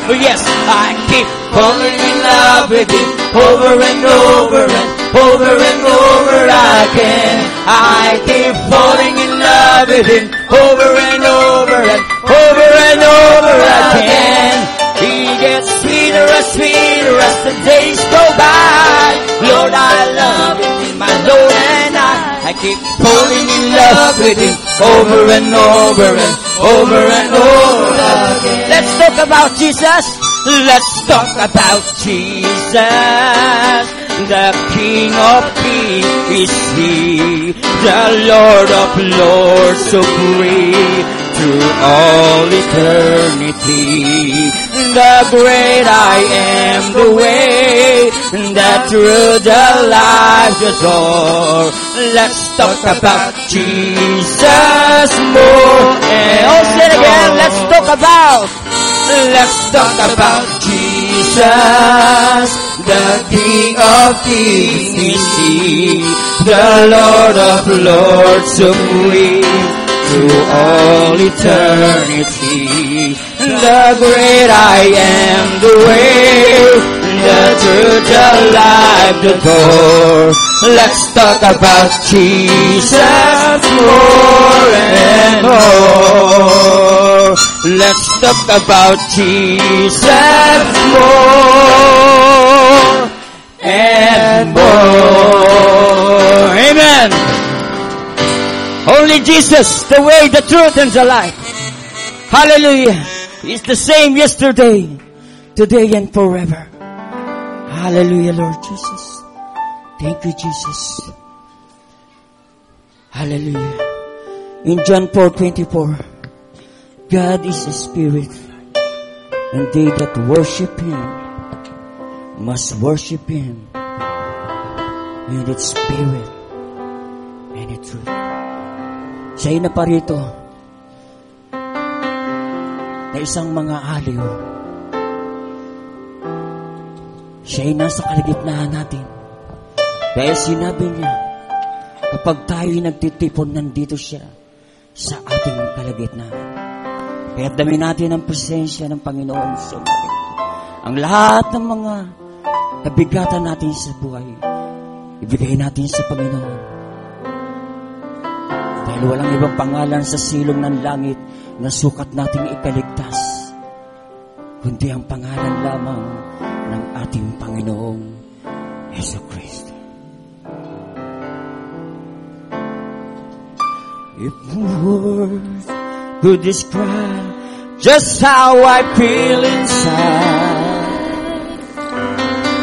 Yes, I keep falling in love with Him over and over and over and over again. I keep falling in love with Him over and over and over and over again. He gets sweeter and sweeter as the days go by. Lord, I love Him, my Lord, and I keep falling in love with Him over and over and over and over again. Let's talk about Jesus. Let's talk about Jesus. The King of Kings is He, the Lord of Lords, so great through all eternity. The great I am, the way, the truth, the life, the door. Let's talk about Jesus more. And all say it again, let's talk about Jesus, the King of Kings is He, the Lord of Lords, so great through all eternity. The great I am, the way, the truth, the life, the door. Let's talk about Jesus more and more. Let's talk about Jesus more and more. Amen. Only Jesus, the way, the truth, and the life. Hallelujah. He's the same yesterday, today, and forever. Hallelujah, Lord Jesus. Thank you, Jesus. Hallelujah. In John 4:24, God is a spirit, and they that worship Him must worship Him in its spirit and its truth. Siya'y naparito na isang mga aliw. Siya'y nasa kalagitnaan natin. Dahil sinabi niya, kapag tayo'y nagtitipon, nandito siya sa ating kalagitnaan. Kaya dami natin ang presensya ng Panginoon sa mga. Ang lahat ng mga kabigatan natin sa buhay, ibigay natin sa Panginoon. Dahil walang ibang pangalan sa silong ng langit na sukat nating ikaligtas, kundi ang pangalan lamang ng ating Panginoong Yesu Kristo. If words could describe just how I feel inside,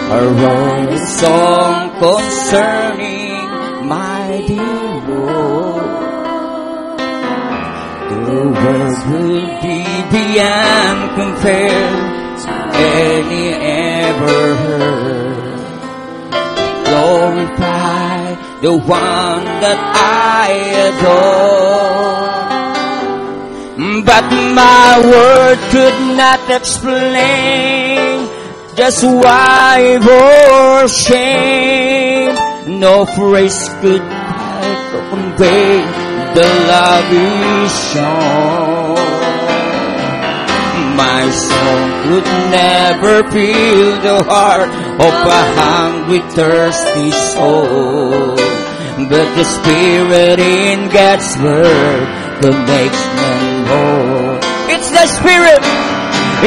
a rolling song concerning my dear Lord, the words will be beyond compared to any ever heard. Glorify the one that I adore. But my word could not explain just why or shame. No phrase could convey the love is shown. My song could never fill the heart of a hungry, thirsty soul. But the Spirit in God's Word that makes men whole. It's the Spirit.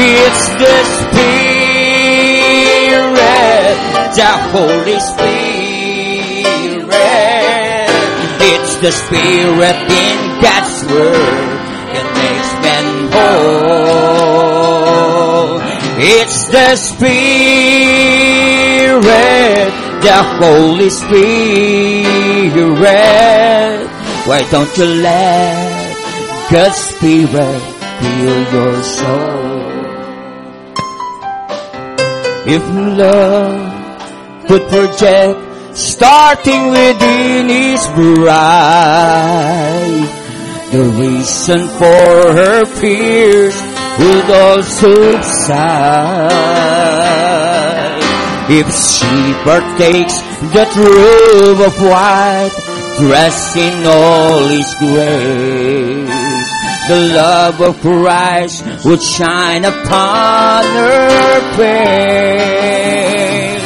It's the Spirit, the Holy Spirit. It's the Spirit in God's Word that makes men whole. It's the Spirit, the Holy Spirit. Why don't you let God's Spirit fill your soul? If love could project, starting within His bride, the reason for her fears would all subside. If she partakes that robe of white, dressed in all His grace, the love of Christ would shine upon her face.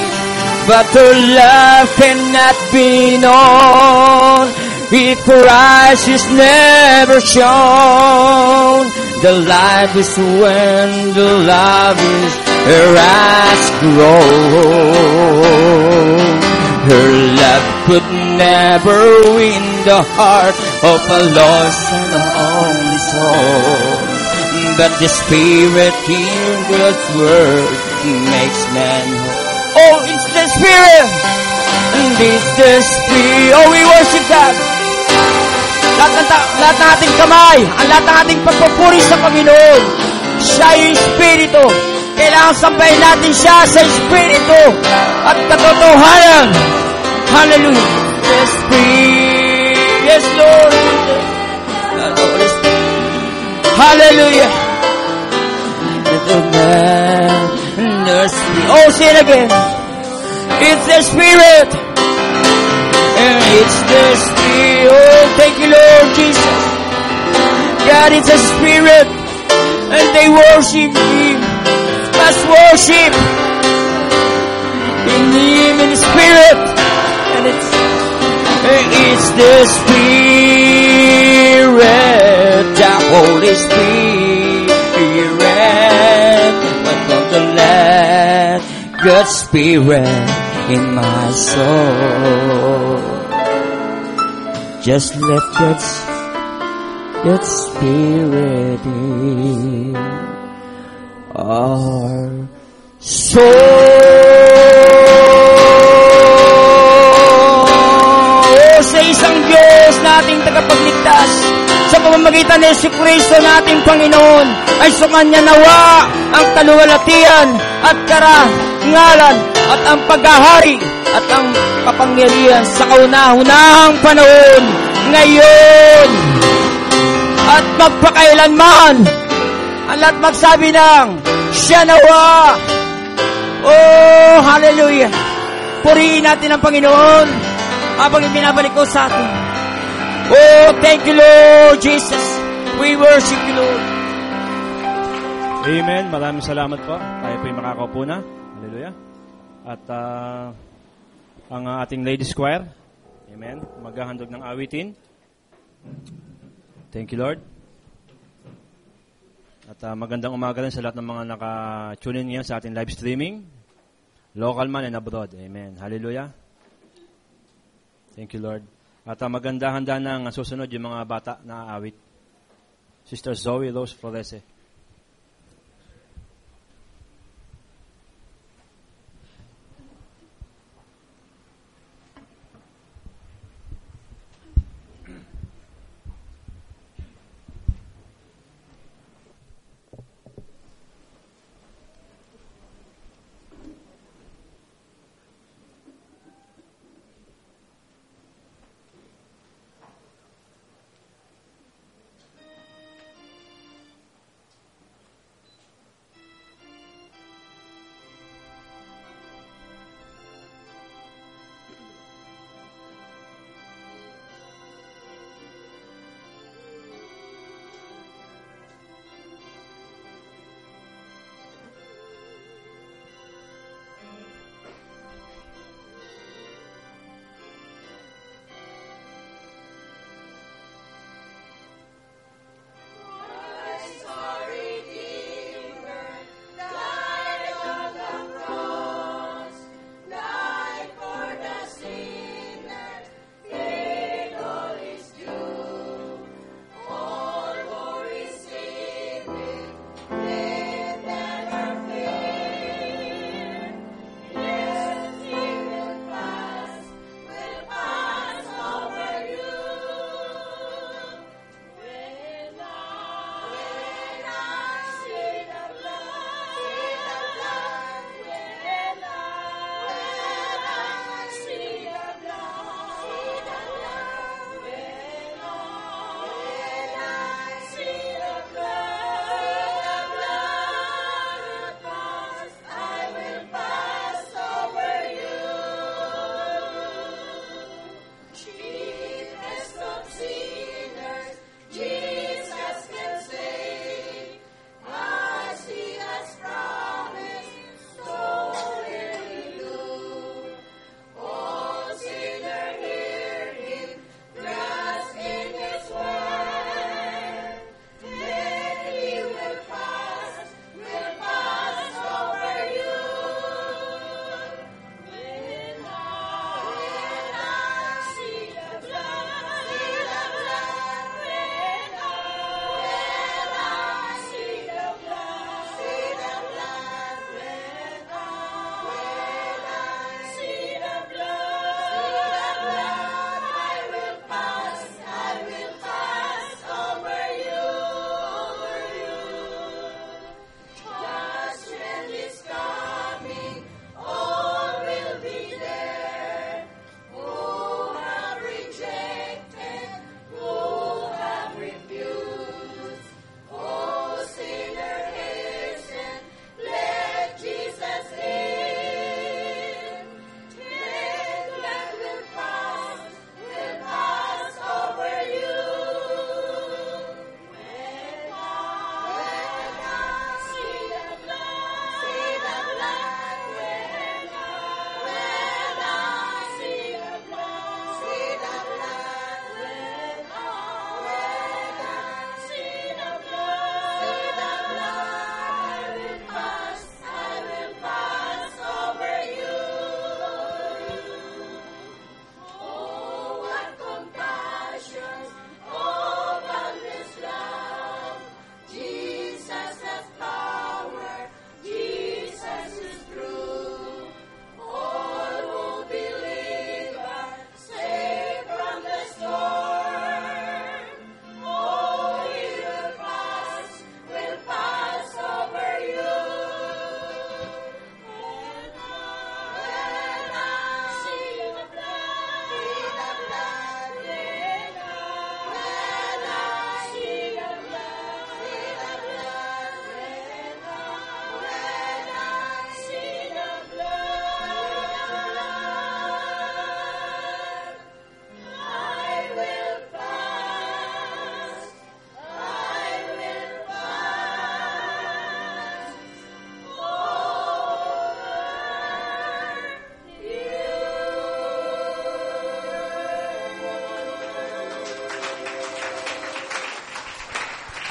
But her love cannot be known if Christ is never shown. The light is when the love is her eyes grown. Her love could never win the heart of a lost and only soul. But the Spirit in God's word makes man whole. Oh, it's the Spirit! And it's the Spirit. Oh, we worship God. Lahat ng ating kamay, ang lahat ng ating pagpupuri sa Panginoon, siya yung Espiritu. Kailangan sampayin natin siya sa Espiritu at katotohanan. Hallelujah. Yes, Spirit. Yes, Lord. Hallelujah. Oh, say it again. It's the Spirit. And it's the Spirit. Oh, thank you, Lord Jesus. God is a Spirit. And they worship Him. Must worship in Him in Spirit. And it's the Spirit, the Holy Spirit. Welcome to let God's Spirit in my soul. Just let God's Spirit in our soul. Sa isang Diyos nating tagapagligtas, sa pamamagitan ni Jesucristo nating Panginoon, ay sungan niya nawa ang kaluwalhatian at karangalan at ang paghahari at ang kapangyarihan sa kauna-unahang panahon, ngayon at magpakailanman. Ang lahat magsabi ng siya nawa. Oh, hallelujah. Purihin natin ang Panginoon habang ibinabalik ko sa atin. Oh, thank you, Lord Jesus. We worship you, Lord. Amen. Maraming salamat po. Tayo po'y makakaupo na. Hallelujah. At ang ating ladies choir, amen, maghahandog ng awitin. Thank you, Lord. At magandang umaga rin sa lahat ng mga naka-tune in ngayon sa ating live streaming, local man and abroad. Amen. Hallelujah. Thank you, Lord. At maganda-handa ng susunod yung mga bata na aawit. Sister Zoe Rose Florese.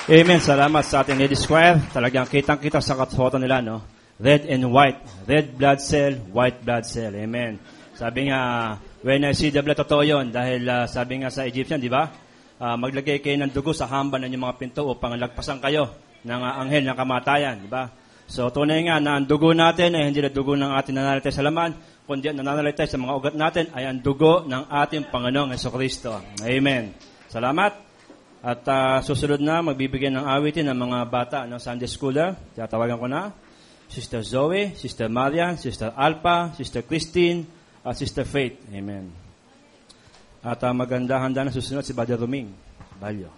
Amen. Salamat sa ating ladies choir. Talagang kitang-kita sa kasuotan nila, no? Red and white. Red blood cell, white blood cell. Amen. Sabi nga, when I see the blood, totoo yun. Dahil sabi nga sa Egyptian, di ba? Maglagay kayo ng dugo sa hamban ng inyong mga pinto upang lagpasan kayo ng anghel ng kamatayan, di ba? So, tunay nga na ang dugo natin ay hindi na dugo ng ating nananaligtay sa laman, kundi ang nananaligtay sa mga ugat natin ay ang dugo ng ating Panginoong Hesukristo. Amen. Salamat. At susunod na, magbibigay ng awitin ng mga bata, Sunday schooler. Tatawagan ko na. Sister Zoe, Sister Marian, Sister Alpha, Sister Christine, at Sister Faith. Amen. At maganda-handa na susunod si Brother Roming Balyo.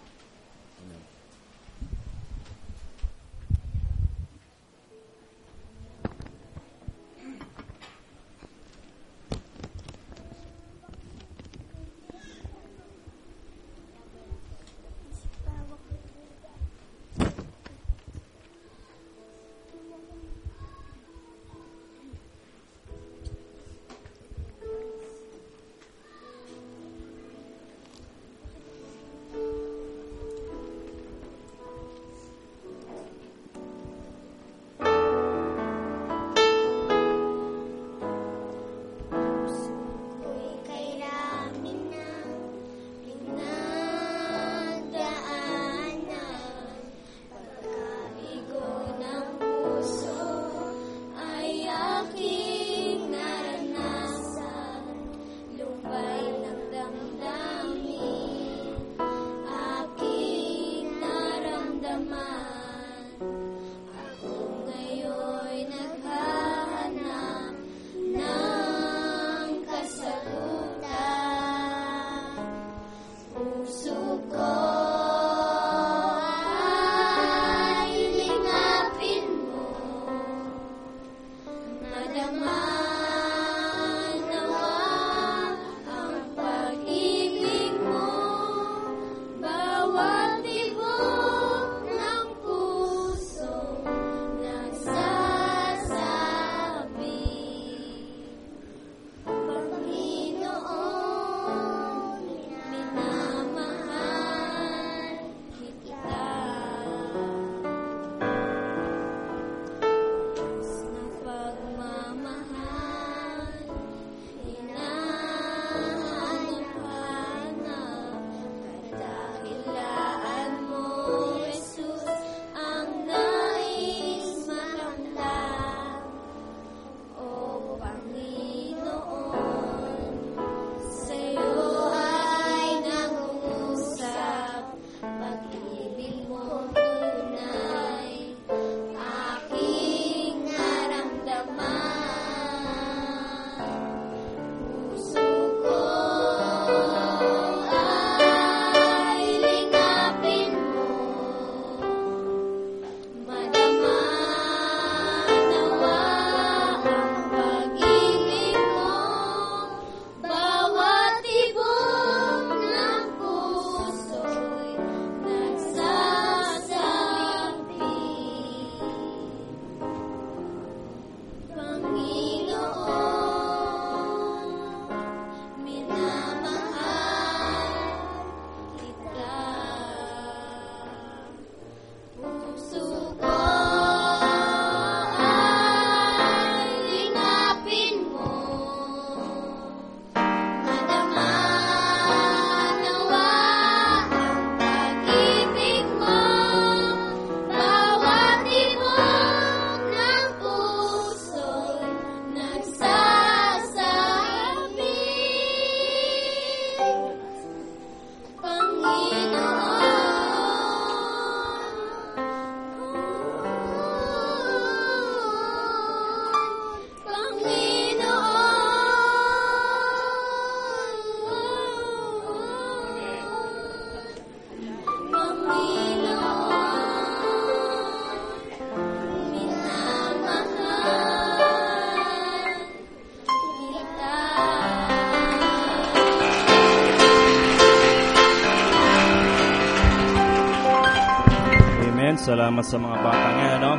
Salamat sa mga bata ngayon, no?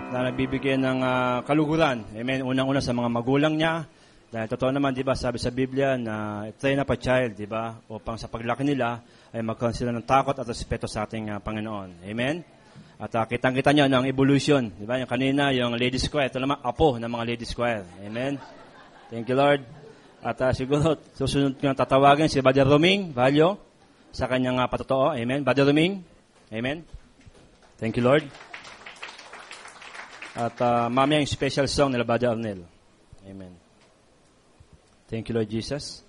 Na nagbibigay ng kaluguran. Amen. Unang-una sa mga magulang niya, Dahil totoo naman, di ba, sabi sa Biblia na train up a child, di ba, upang sa paglaki nila ay magkaroon sila ng takot at respeto sa ating Panginoon. Amen? At kitang-kita nyo ng evolution, di ba, yung kanina, yung ladies choir, ito naman, apo ng mga ladies choir. Amen? Thank you, Lord. At siguro, susunod ko na tatawagin si Brother Roming Valyo sa kanyang patotoo. Amen? Brother Roming? Amen? Thank you, Lord. At mamaya yung special song nila Brother Arnel. Amen. Thank you, Lord Jesus.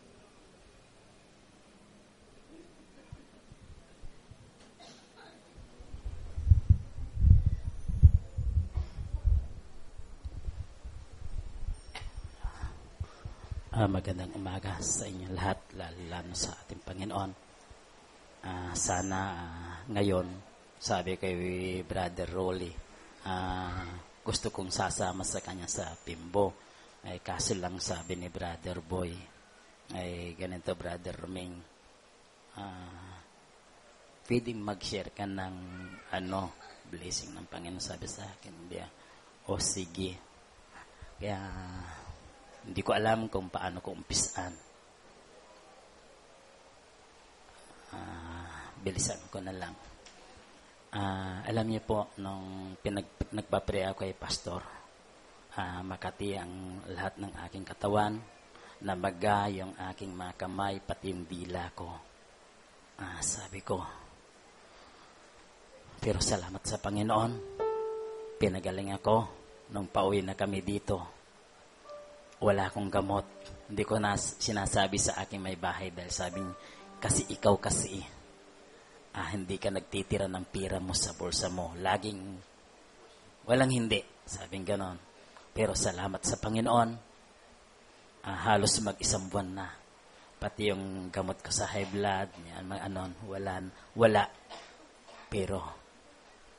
Magandang umaga sa inyo lahat, lalo sa ating Panginoon. Sana ngayon, sabi kay Brother Rolly, gusto kong sasama sa kanya sa Pimbo. Ay kaso lang sabi ni Brother Boy, ay ganito Brother Roming, pwedeng mag-share ka ng blessing ng Panginoon, sabi sa akin. O sige. Kaya hindi ko alam kung paano ko umpisaan. Bilisan ko na lang. Alam niyo po, nung nagpa-pray ako kay Pastor, makati ang lahat ng aking katawan, namaga yung aking mga kamay, pati yung dila ko. Sabi ko, pero salamat sa Panginoon, pinagaling ako nung pauwi na kami dito. Wala akong gamot. Hindi ko na sinasabi sa aking may bahay dahil sabi niya, kasi ikaw kasi, hindi ka nagtitira ng pira mo sa bulsa mo. Laging, walang hindi. Sabing ganon. Pero salamat sa Panginoon, halos mag-isang buwan na. Pati yung gamot ko sa high blood, wala. Pero,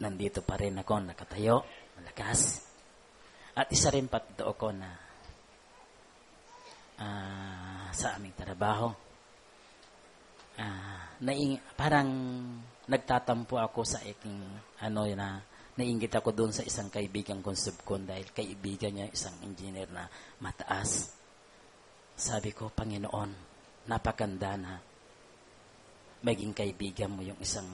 nandito pa rin ako, nakatayo, malakas. At isa rin patotoo ko na, sa aming trabaho, parang nagtatampo ako sa aking nainggit ako doon sa isang kaibigan kong subkon dahil kaibigan niya isang engineer na mataas. Sabi ko, Panginoon, napakanda na maging kaibigan mo yung isang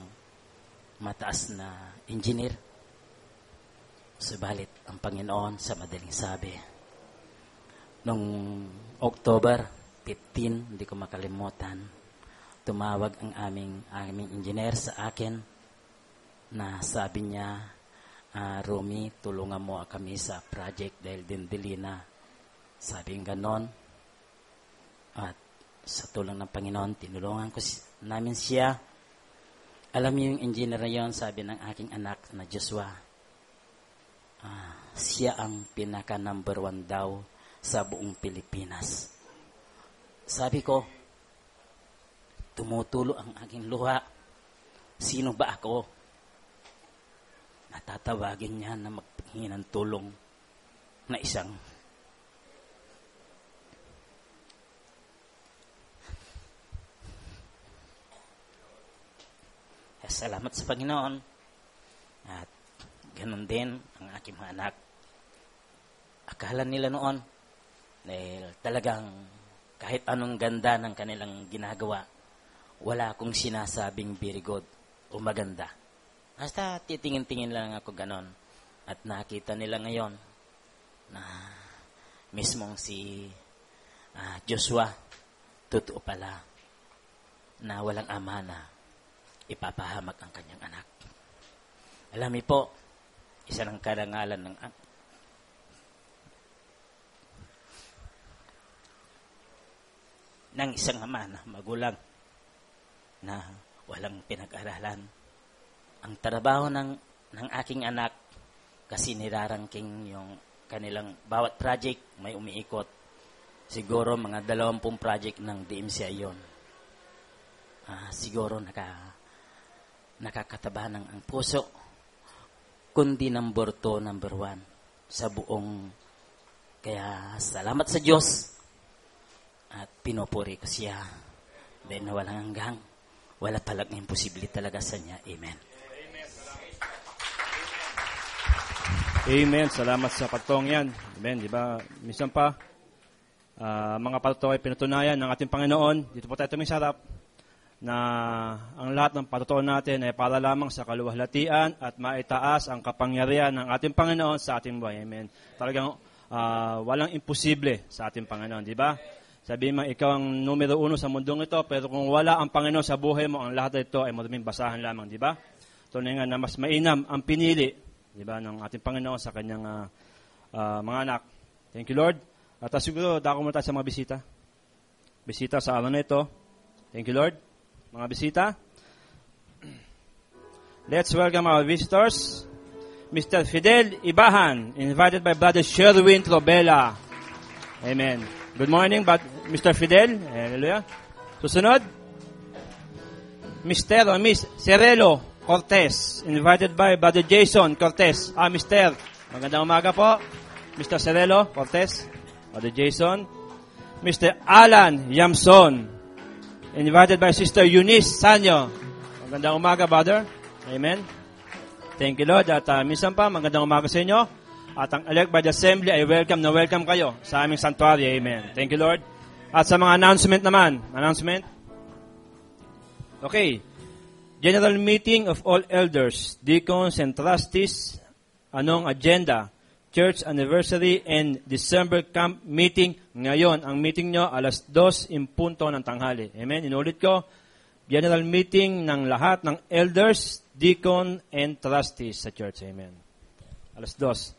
mataas na engineer. Subalit ang Panginoon sa madaling sabi, nung October 15, hindi ko makalimutan, tumawag ang aming engineer sa akin na sabi niya, Romy, tulungan mo kami sa project dahil dindili na. Sabi ganon. At sa tulong ng Panginoon, tinulungan ko namin siya. Alam niyo yung engineer na yun, sabi ng aking anak na Joshua, siya ang pinaka number 1 daw sa buong Pilipinas. Sabi ko, tumutulo ang aking luha. Sino ba ako? Natatawagin niya na maghingi ng tulong na isang salamat sa Panginoon. At ganun din ang aking mga anak. Akala nila noon dahil talagang kahit anong ganda ng kanilang ginagawa, wala akong sinasabing very good o maganda. Basta titingin-tingin lang ako ganon. At nakita nila ngayon na mismong si Joshua, totoo pala na walang ama na ipapahamak ang kanyang anak. Alam niyo po, isa ng karangalan ng isang ama na magulang na walang pinag-aralan. Ang trabaho ng aking anak, kasi nirarangking yung kanilang bawat project, may umiikot. Siguro mga 20 project ng DMCI yun. Siguro nakakataba ng ang puso, kundi number 2, number 1 sa buong. Kaya salamat sa Diyos at pinupuri ko siya dahil na walang hanggang, wala palang imposible talaga sa niya. Amen. Amen. Salamat sa pagtong yan. Amen. Di ba? Minsan pa, Mga patuto ay pinatunayan ng ating Panginoon. Dito po tayo tumisarap na ang lahat ng patutuo natin ay para lamang sa kaluwalhatian at maitaas ang kapangyarihan ng ating Panginoon sa ating buhay. Amen. Talagang walang imposible sa ating Panginoon, di ba? Sabihin mo, ikaw ang numero 1 sa mundong ito, pero kung wala ang Panginoon sa buhay mo, ang lahat ito ay madaming basahan lamang, di ba? Tunay nga na mas mainam ang pinili, di ba, ng ating Panginoon sa kanyang mga anak. Thank you, Lord. At siguro, dako muna tayo sa mga bisita. Bisita sa araw na ito. Thank you, Lord. Mga bisita. Let's welcome our visitors. Mr. Fidel Ibahan, invited by Brother Sherwin Trobela. Amen. Good morning, Mr. Fidel. Hallelujah. Susunod. Mr. or Miss Cerelo Cortez, invited by Brother Jason Cortez. Mr. Magandang umaga po. Mr. Cerelo Cortez. Brother Jason. Mr. Alan Yamson, invited by Sister Eunice Sanyo. Magandang umaga, Brother. Amen. Thank you, Lord. At minsan pa, magandang umaga sa inyo. At ang elect by the assembly ay welcome na welcome kayo sa aming sanctuary. Amen. Thank you, Lord. At sa mga announcement naman. Announcement. Okay. General meeting of all elders, deacons, and trustees. Anong agenda? Church anniversary and December camp meeting. Ngayon, ang meeting nyo, 2:00 ng tanghali. Amen. Inulit ko, general meeting ng lahat ng elders, deacon, and trustees sa church. Amen. 2:00.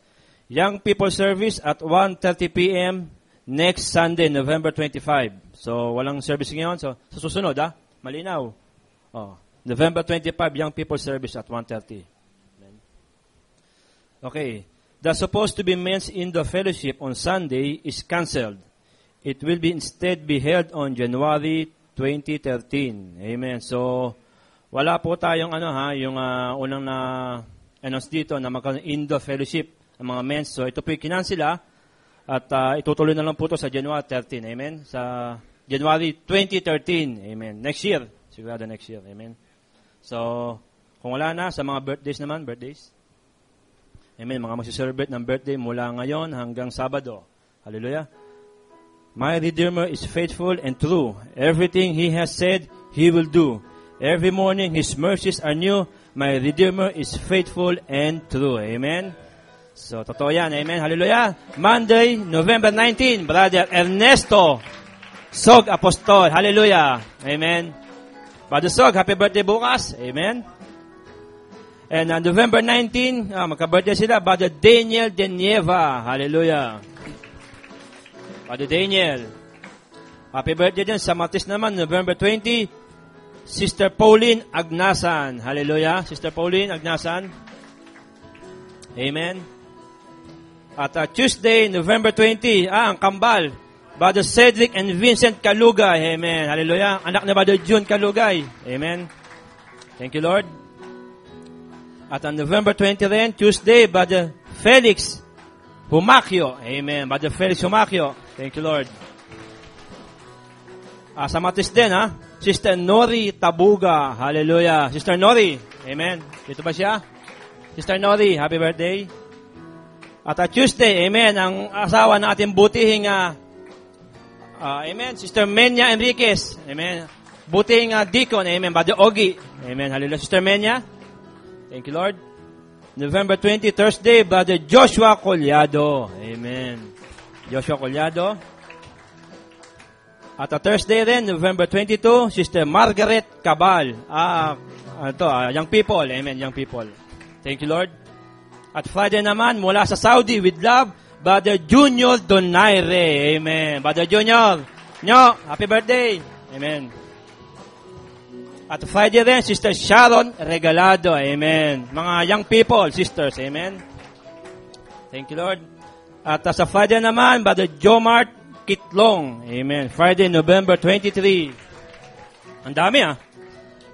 Young people service at 1:30 p.m. next Sunday, November 25. So, walang service ngayon. So, sa susunod, malinaw. November 25, young people service at 1:30. Amen. Okay. The supposed to be men's indoor fellowship on Sunday is cancelled. It will be instead be held on January 2013. Amen. So, wala po tayong yung unang na announce dito na magkaroon indoor fellowship ang mga men's. So, ito po yung kinansila at itutuloy na lang po ito sa January 13. Amen. Sa January 2013. Amen. Next year. Sigurado next year. Amen. So, kung wala na, sa mga birthdays naman, birthdays. Amen. Mga magsiselebrate ng birthday mula ngayon hanggang Sabado. Hallelujah. My Redeemer is faithful and true. Everything He has said, He will do. Every morning His mercies are new. My Redeemer is faithful and true. Amen. So, totoo yan. Amen. Hallelujah. Monday, November 19, Brother Ernesto Sog Apostol. Hallelujah. Amen. Brother Sog, happy birthday bukas. Amen. And on November 19, magka-birthday sila, Brother Daniel Denieva. Hallelujah. Brother Daniel. Happy birthday din sa Matis naman, November 20, Sister Pauline Agnasan. Hallelujah. Sister Pauline Agnasan. Amen. At Tuesday, November 20, ang kambal, Brother Cedric and Vincent Kalugay. Amen. Hallelujah. Anak na Brother June Kalugay. Amen. Thank you, Lord. At on November 20 rin, Tuesday, Brother Felix Humacchio. Amen. Brother Felix Humacchio. Thank you, Lord. Sa Matis din, Sister Nori Tabuga. Hallelujah. Sister Nori. Amen. Dito ba siya? Sister Nori, happy birthday. At Tuesday, amen, ang asawa ng ating butihing, amen, Sister Menya Enriquez. Amen. Butihing deacon. Amen. Brother Ogie. Amen. Hallelujah. Sister Menya. Thank you, Lord. November 20, Thursday, Brother Joshua Collado. Amen. Joshua Collado. At Thursday rin, November 22, Sister Margaret Cabal. Young people. Amen, young people. Thank you, Lord. At Friday naman, mula sa Saudi, with love, Brother Junior Donaire. Amen. Brother Junior. Happy birthday. Amen. At Friday rin, Sister Sharon Regalado. Amen. Mga young people, sisters. Amen. Thank you, Lord. At sa Friday naman, Brother Jomart Kitlong. Amen. Friday, November 23. Ang dami,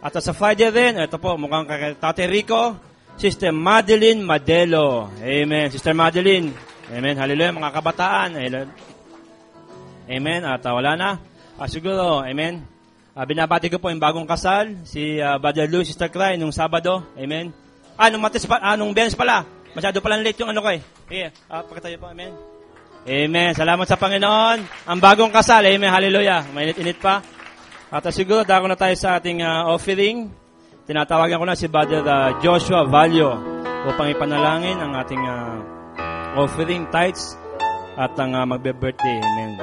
At sa Friday rin, ito po, mukhang kay Tate Rico, Sister Madeline Madelo. Amen. Sister Madeline. Amen. Hallelujah. Mga kabataan. Amen. At wala na. Siguro, amen. Binabati ko po yung bagong kasal, si Brother Louis, Sister Cry, nung Sabado. Amen. Nung Biyernes pala. Masyado palang late yung ko eh. Pakita niyo po, amen. Amen. Salamat sa Panginoon. Ang bagong kasal. Amen. Hallelujah. Mainit-init pa. At siguro, dako na tayo sa ating offering. Tinatawagan ko na si Brother Joshua Valio upang ipanalangin ang ating offering tithes at ang magbe-birthday. Amen.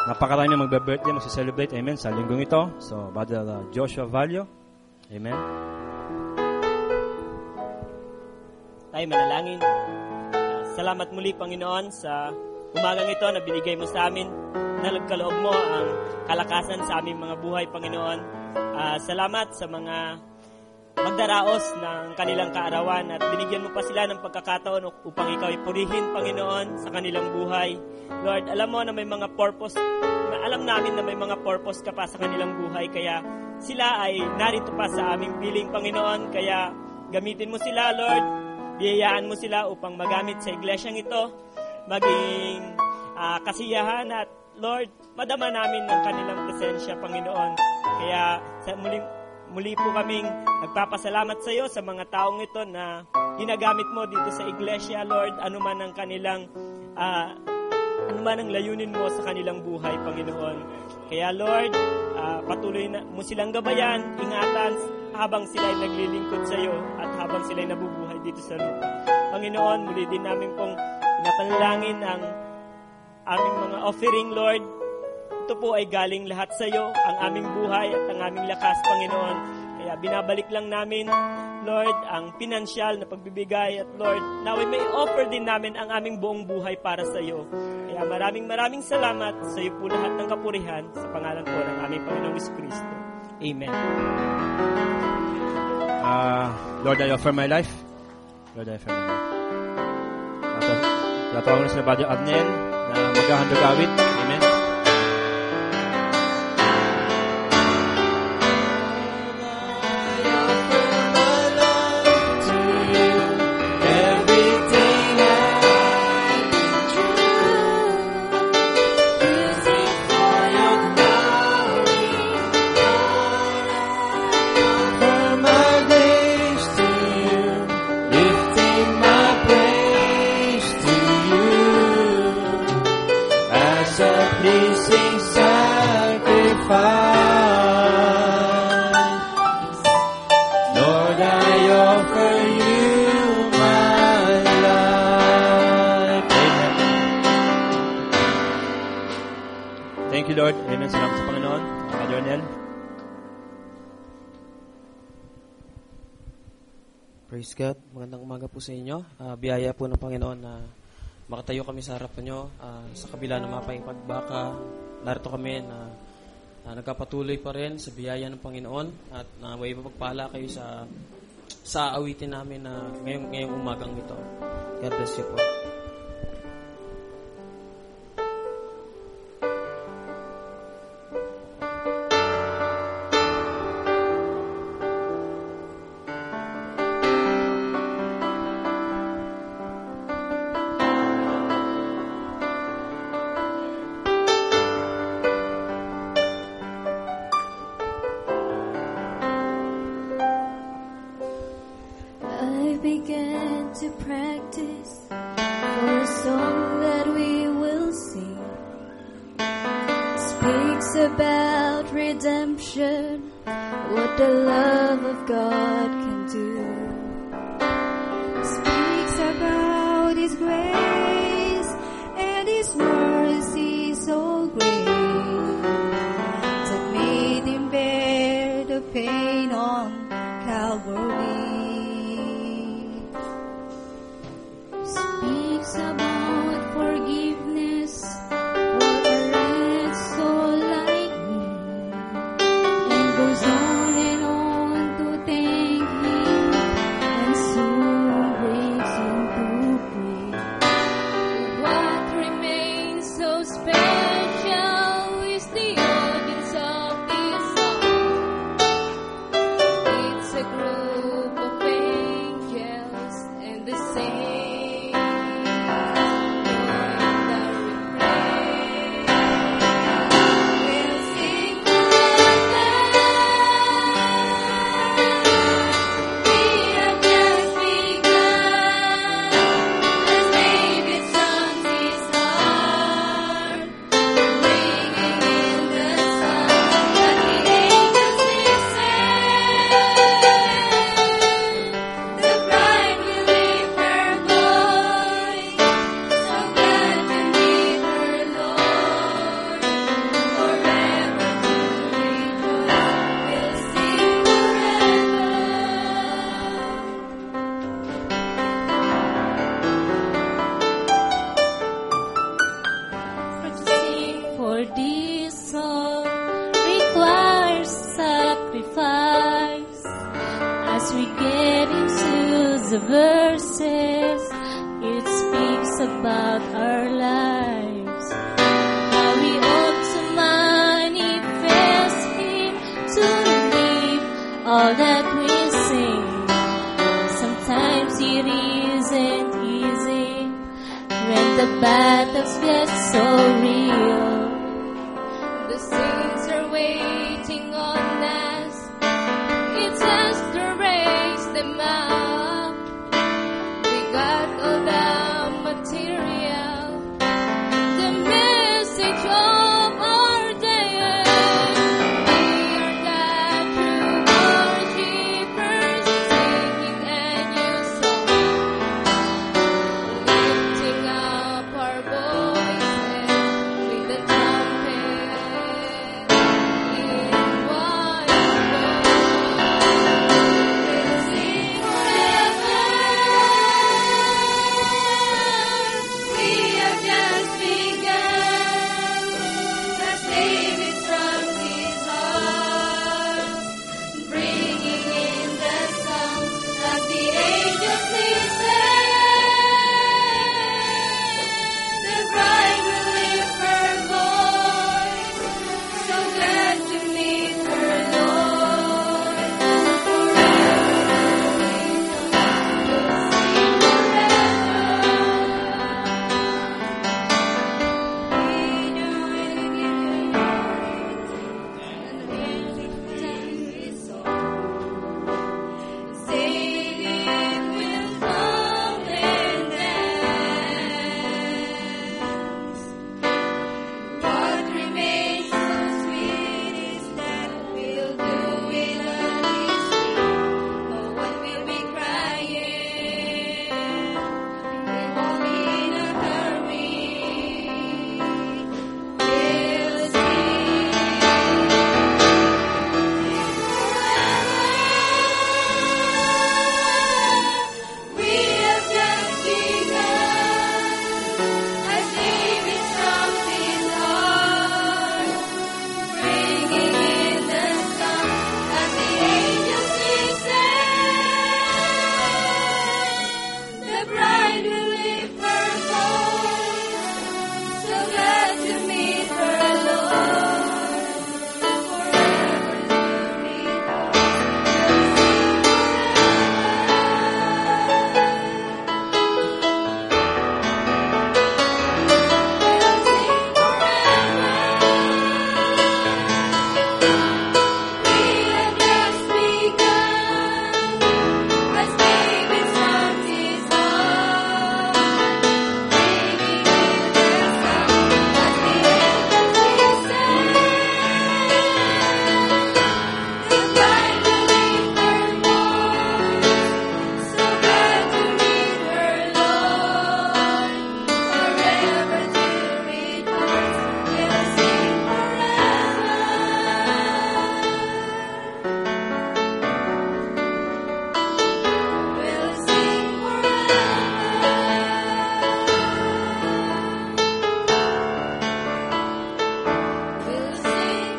Napakarami magbe-birthday, magse-celebrate. Amen. Sa linggong ito. So, Brother Joshua Valio. Amen. Tayo manalangin. Salamat muli, Panginoon, sa umagang ito na binigay mo sa amin. Nalagkaloob mo ang kalakasan sa aming mga buhay, Panginoon. Salamat sa mga magdaraos ng kanilang kaarawan at binigyan mo pa sila ng pagkakataon upang ikaw ipurihin, Panginoon, sa kanilang buhay. Lord, alam mo na may mga purpose, alam namin na may mga purpose ka pa sa kanilang buhay, kaya sila ay narito pa sa aming piling, Panginoon. Kaya gamitin mo sila, Lord. Biyayaan mo sila upang magamit sa iglesyang ito, maging kasiyahan at Lord, madama namin ng kanilang presensya, Panginoon. Kaya muli po kaming nagpapasalamat sa iyo sa mga taong ito na ginagamit mo dito sa iglesia, Lord, anuman ang kanilang anuman ang layunin mo sa kanilang buhay, Panginoon. Kaya Lord, patuloy na mo silang gabayan, ingatan habang sila ay naglilingkod sa iyo at habang sila ay nabubuhay dito sa lupa. Panginoon, muli din namin pong pinapanalangin ang aming mga offering, Lord. Ito po ay galing lahat sa iyo, ang aming buhay at ang aming lakas, Panginoon. Kaya binabalik lang namin, Lord, ang pinansyal na pagbibigay at Lord, naway may offer din namin ang aming buong buhay para sa iyo. Kaya maraming salamat sa iyo po lahat ng kapurihan sa pangalan po ng aming Panginoong Jesucristo. Amen. Lord, I offer my life. Lord, I offer my life. Natawag na sila Brother Abnel na maghahandog awit. Amen. Lord. Amen. Salamat sa Panginoon. Brother Arnel. Praise God. Magandang umaga po sa inyo. Biyaya po ng Panginoon na makatayo kami sa harapan nyo sa kabila ng mapayang pagbaka. Narito kami na nagkapatuloy pa rin sa biyaya ng Panginoon at may mapagpala kayo sa awitin namin na ngayong umagang ito. God bless you po. Goes on and on to thank these verses, it speaks about our lives. How we ought to manifest Him, to live all that we sing. Sometimes it isn't easy when the battles get so real. The saints are waiting on us. It's us to raise them up. We got all the material, the message of our day. We are the true worshipers, singing a new song, lifting up our voices with the trumpet in one voice. We'll sing forever. We have just begun, as David strums his heart, bringing in the song as the angels listen. The bride will lift her voice, so glad to meet her Lord. Singing will come and dance. What remains so sweet is that we'll do it unleashed. No one will be crying. We won't be in a hurry. We'll sing forever. We have just begun, as David strums his heart, bringing in the song as the angels listen. The bride will lift her voice, so glad to meet her Lord. Forever to meet her. We'll sing forever. We have just begun, as David strums his heart, bringing in the song as the angels listen. The bride will lift her voice, so glad to meet her Lord. Forever to rejoice, we'll sing forever. We'll sing forever. We'll sing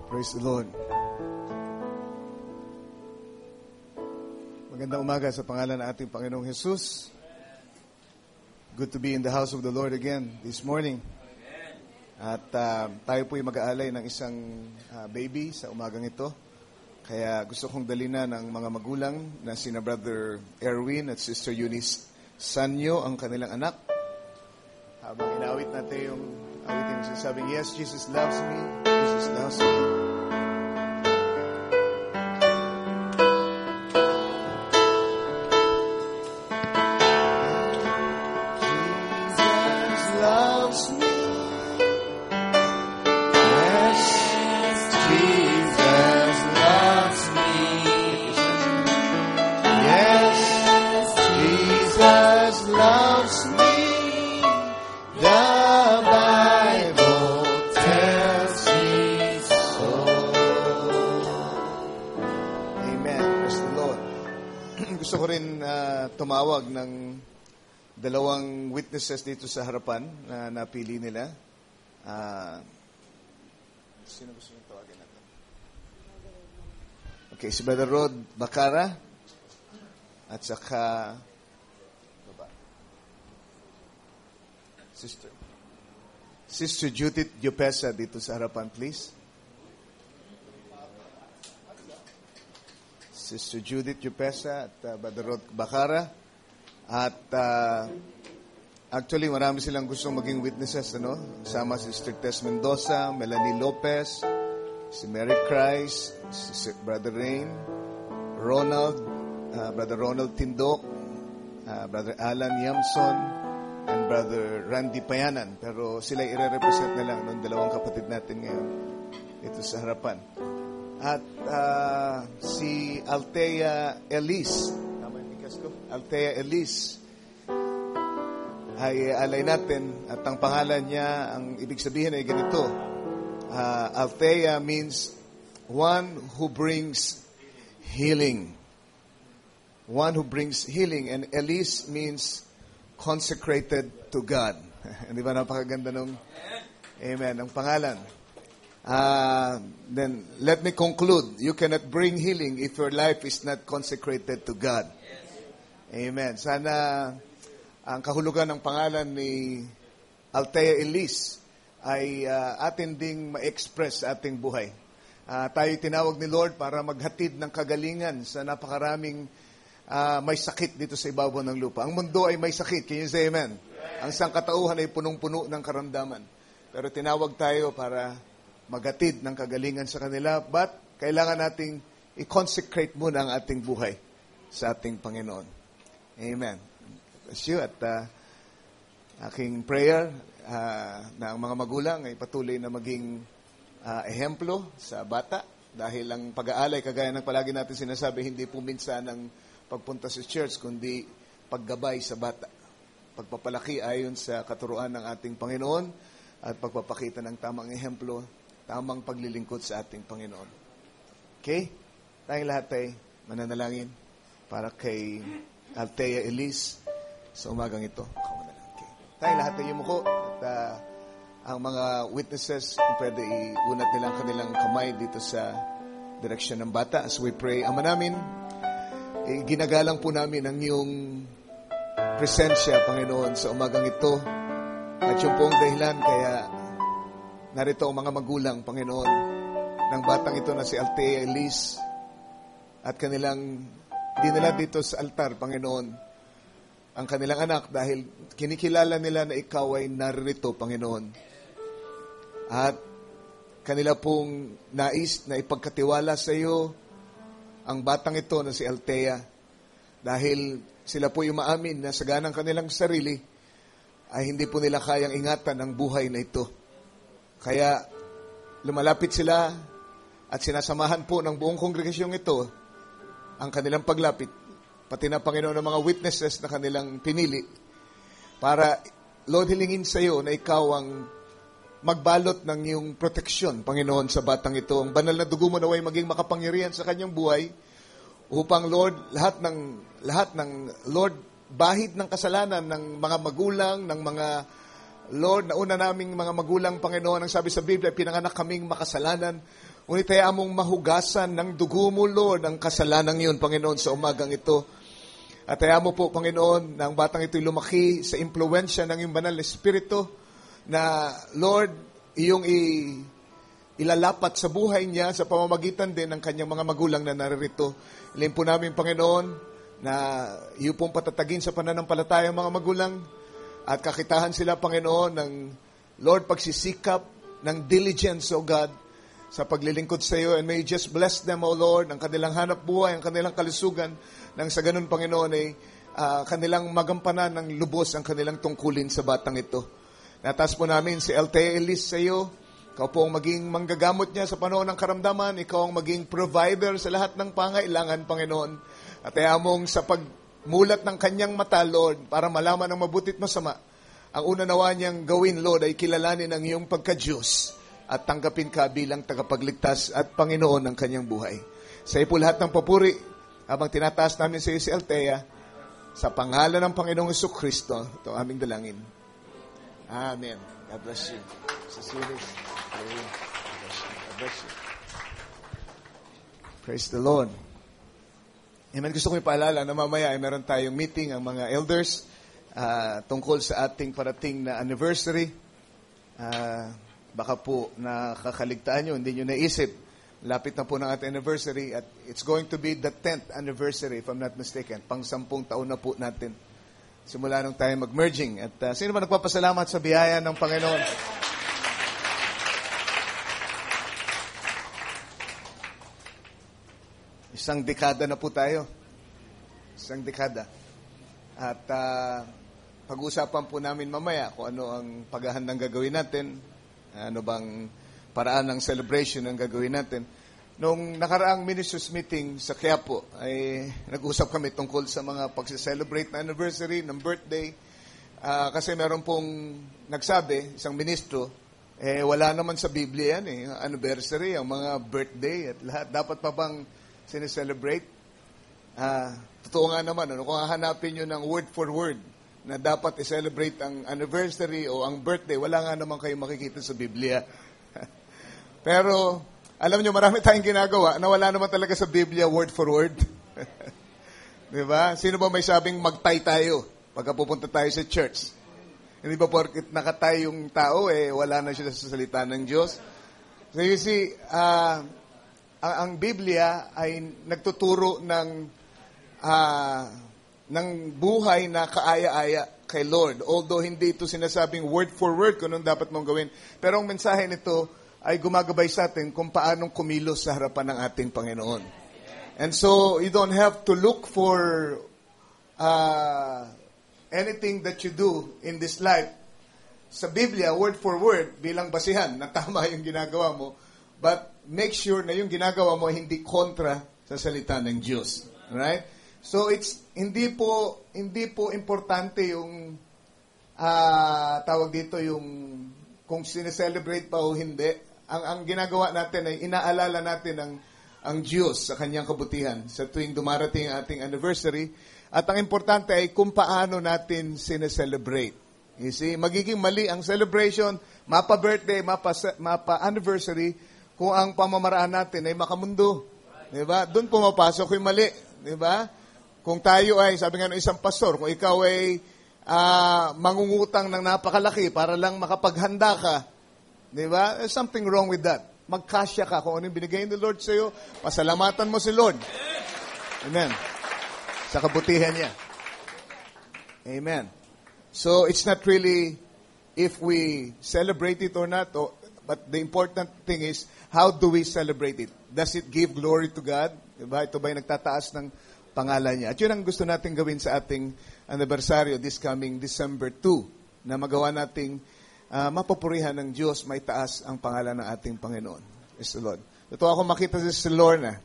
Praise the Lord. Magandang umaga sa pangalan ng ating Panginoong Jesus. Good to be in the house of the Lord again this morning. At tayo po'y mag-aalay ng isang baby sa umagang ito. Kaya gusto kong dalina ng mga magulang na sina Brother Erwin at Sister Eunice Sanyo, ang kanilang anak. Habang inawit natin yung awitin na sinasabing, yes, Jesus loves me. Jesus loves me. The Bible tells me so. ko rin tumawag ng dalawang witnesses dito sa harapan na napili nila. Sino gusto nyo tawagin natin? Okay, si Brother Rod Bacara at saka Sister Judith Jupesa dito sa harapan, please. Sister Judith Jupesa at Brother Rod Bacara. At actually, marami silang gustong maging witnesses, ano? Sama si Sister Tess Mendoza, Melanie Lopez, si Mary Christ, si Brother Rain, Ronald, Brother Ronald Tindok, Brother Alan Yamson, and Brother Randy Payanan. Pero sila i-represent na lang ng dalawang kapatid natin ngayon dito sa harapan. At si Althea Elise, tama yung bigas ko? Althea Elise ay alay natin at ang pangalan niya, ang ibig sabihin ay ganito. Althea means one who brings healing. One who brings healing. And Elise means consecrated to God. Hindi ba napakaganda nung amen, ang pangalan. Then let me conclude. You cannot bring healing if your life is not consecrated to God. Amen. Sana ang kahulugan ng pangalan ni Althea Elise ay atin ding ma-express sa ating buhay. Tayo tinawag ni Lord para maghatid ng kagalingan sa napakaraming may sakit dito sa ibabaw ng lupa. Ang mundo ay may sakit. Can you say amen? Ang sangkatauhan ay punong-puno ng karamdaman. Pero tinawag tayo para maghatid ng kagalingan sa kanila. But kailangan nating i-consecrate muna ang ating buhay sa ating Panginoon. Amen. Bless you. At aking prayer na ang mga magulang ay patuloy na maging ehemplo sa bata. Dahil ang pag-aalay, kagaya ng palagi natin sinasabi, hindi po minsan ang pagpunta sa church, kundi paggabay sa bata. Pagpapalaki ayon sa katuruan ng ating Panginoon at pagpapakita ng tamang ehemplo, tamang paglilingkod sa ating Panginoon. Okay? Tayong lahat ay mananalangin para kay Althea Elise sa umagang ito. Okay. Tayong lahat ay yumuko at ang mga witnesses, pwede iunat nilang kanilang kamay dito sa direksyon ng bata as we pray. Ama namin, ginagalang po namin ang iyong presensya, Panginoon, sa umagang ito. At yung pong dahilan kaya narito ang mga magulang, Panginoon, ng batang ito na si Althea Elise at kanilang dinala dito sa altar, Panginoon, ang kanilang anak dahil kinikilala nila na ikaw ay naririto, Panginoon. At kanila pong nais na ipagkatiwala sa iyo ang batang ito na si Althea dahil sila po umaamin na sa ganang kanilang sarili ay hindi po nila kayang ingatan ang buhay na ito. Kaya lumalapit sila at sinasamahan po ng buong kongregasyong ito ang kanilang paglapit, pati na Panginoon ng mga witnesses na kanilang pinili para, Lord, hilingin sa iyo na ikaw ang magbalot ng iyong proteksyon, Panginoon, sa batang ito. Ang banal na dugo mo naway maging makapangyarihan sa kanyang buhay upang, Lord, lahat ng Lord, bahid ng kasalanan ng mga magulang, ng mga, Lord, nauna naming mga magulang, Panginoon, ang sabi sa Biblia, pinanganak kaming makasalanan. Ngunit kaya mong mahugasan ng dugo mo, Lord, ang kasalanan yun, Panginoon, sa umagang ito. At kaya mo po, Panginoon, na ang batang ito'y lumaki sa impluensya ng iyong banal na Espiritu, na, Lord, iyong ilalapat sa buhay niya sa pamamagitan din ng kanyang mga magulang na naririto. Ilin po namin, Panginoon, na iyo pong patatagin sa pananampalatayang mga magulang at kakitahan sila, Panginoon, ng, Lord, pagsisikap, ng diligence, O God, sa paglilingkod sa iyo. And may you just bless them, O Lord, ang kanilang hanap buhay, ang kanilang kalusugan, nang sa ganun, Panginoon, ay kanilang magampanan ng lubos ang kanilang tungkulin sa batang ito. Natas po namin si Althea Elise sa iyo. Ikaw po ang maging manggagamot niya sa panahon ng karamdaman. Ikaw ang maging provider sa lahat ng pangailangan, Panginoon. At kaya mong sa pagmulat ng kanyang mata, Lord, para malaman ang mabutit masama, ang una nawa niyang gawin, Lord, ay kilalanin ang iyong pagka-Diyos at tanggapin ka bilang tagapagligtas at Panginoon ng kanyang buhay. Sa iyo po lahat ng papuri habang tinataas namin sa iyo si Althea, sa pangalan ng Panginoong Jesucristo, ito aming dalangin. Amen. God bless you. Sa series. God bless you. Praise the Lord. Amen. Gusto ko ipaalala na mamaya ay meron tayong meeting ang mga elders tungkol sa ating parating na anniversary. Baka po nakakaligtaan nyo, hindi nyo naisip. Lapit na po ng ating anniversary at it's going to be the 10th anniversary if I'm not mistaken. Pang 10 taon na po natin. Simula nung tayo mag-merging. At sino ba nagpapasalamat sa biyaya ng Panginoon? Isang dekada na po tayo. Isang dekada. At pag-usapan po namin mamaya kung ano ang paghahandang gagawin natin, ano bang paraan ng celebration ang gagawin natin. Nung nakaraang ministers meeting sa Quiapo, ay nag-usap kami tungkol sa mga pag-celebrate na anniversary ng birthday. Kasi meron pong nagsabi, isang ministro, wala naman sa Biblia yan anniversary, ang mga birthday at lahat. Dapat pa bang sineselebrate? Totoo nga naman, kung hahanapin nyo ng word for word na dapat i-celebrate ang anniversary o ang birthday, wala nga naman kayo makikita sa Biblia. Pero, alam nyo, marami tayong ginagawa na wala naman talaga sa Biblia word for word. Diba? Sino ba may sabing magtay tayo pagka pupunta tayo sa church? Hindi ba porkit nakatay yung tao, wala na siya sa salita ng Diyos? So you see, ang Biblia ay nagtuturo ng buhay na kaaya-aya kay Lord. Although hindi ito sinasabing word for word kung anong dapat mong gawin. Pero ang mensahe nito ay gumagabay sa atin kung paanong kumilos sa harapan ng ating Panginoon. And so, you don't have to look for anything that you do in this life sa Biblia, word for word, bilang basihan na tama yung ginagawa mo. But make sure na yung ginagawa mo hindi kontra sa salita ng Diyos. Right? So, hindi po importante yung tawag dito yung kung sineselebrate pa o hindi. Ang ginagawa natin ay inaalala natin ang Diyos sa kanyang kabutihan sa tuwing dumarating ang ating anniversary. At ang importante ay kung paano natin sineselebrate. You see, magiging mali ang celebration, mapa-birthday, mapa-anniversary, kung ang pamamaraan natin ay makamundo. Diba? Doon pumapasok yung mali. Diba? Kung tayo ay, sabi nga ng isang pastor, kung ikaw ay mangungutang ng napakalaki para lang makapaghanda ka, diba? There's something wrong with that. Magkasya ka kung ano yung binigay ni Lord sa iyo, pasalamatan mo si Lord. Amen. Sa kabutihan niya. Amen. So, it's not really if we celebrate it or not, but the important thing is, how do we celebrate it? Does it give glory to God? Diba? Ito ba'y nagtataas ng pangalan niya? At yun ang gusto natin gawin sa ating anibersaryo this coming December 2, na magawa nating mapapurihan ng Diyos, may taas ang pangalan ng ating Panginoon. Praise the Lord. Ito ako makita si Lorna.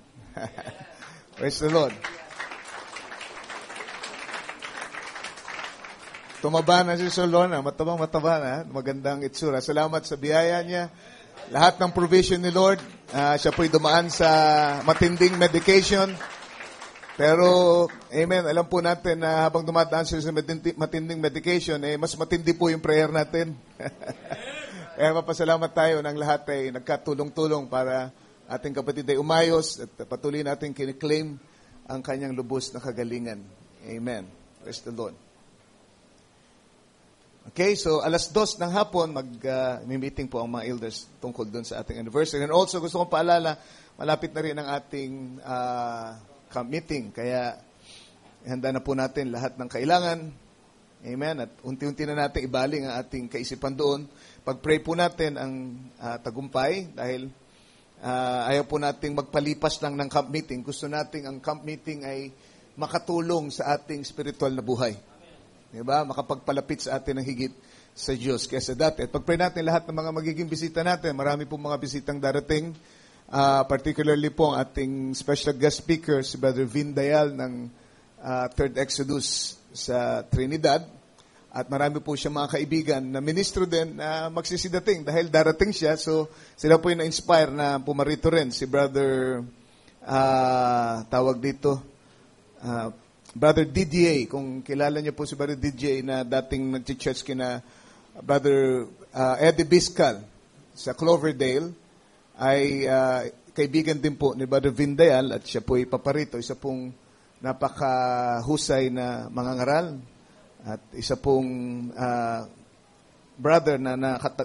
Praise the Lord. Tumaba na si Lorna. Mataba na. Magandang itsura. Salamat sa biyaya niya. Lahat ng provision ni Lord. Siya po'y dumaan sa matinding medication. Pero, amen, alam po natin na habang dumadaan sila sa matinding medication, mas matindi po yung prayer natin. Kaya mapasalamat tayo ng lahat ay nagkatulong-tulong para ating kapatid ay umayos at patuloy natin kiniklaim ang kanyang lubos na kagalingan. Amen. Praise the Lord. Okay, so 2:00 ng hapon, mag-meeting po ang mga elders tungkol doon sa ating anniversary. And also, gusto kong paalala, malapit na rin ang ating camp meeting. Kaya, handa na po natin lahat ng kailangan. Amen. At unti-unti na natin ibaling ang ating kaisipan doon. Pag-pray po natin ang tagumpay dahil ayaw po nating magpalipas lang ng camp meeting. Gusto nating ang camp meeting ay makatulong sa ating spiritual na buhay. Diba? Makapagpalapit sa atin ng higit sa Diyos kaysa dati. At pag-pray natin lahat ng mga magiging bisita natin, marami pong mga bisitang darating, particularly po ang ating special guest speaker, si Brother Vin Dayal ng Third Exodus sa Trinidad. At marami po siya mga kaibigan na ministro din na magsisidating dahil darating siya. So, sila po yung na-inspire na pumarito rin. Si Brother, tawag dito, Brother DDA, kung kilala niyo po si Brother DDA na dating nag-church kina Brother Eddie Biscal sa Cloverdale, ay kaibigan din po ni Brother Vindayal at siya po ay paparito, isa pong napakahusay na mangangaral at isa pong brother na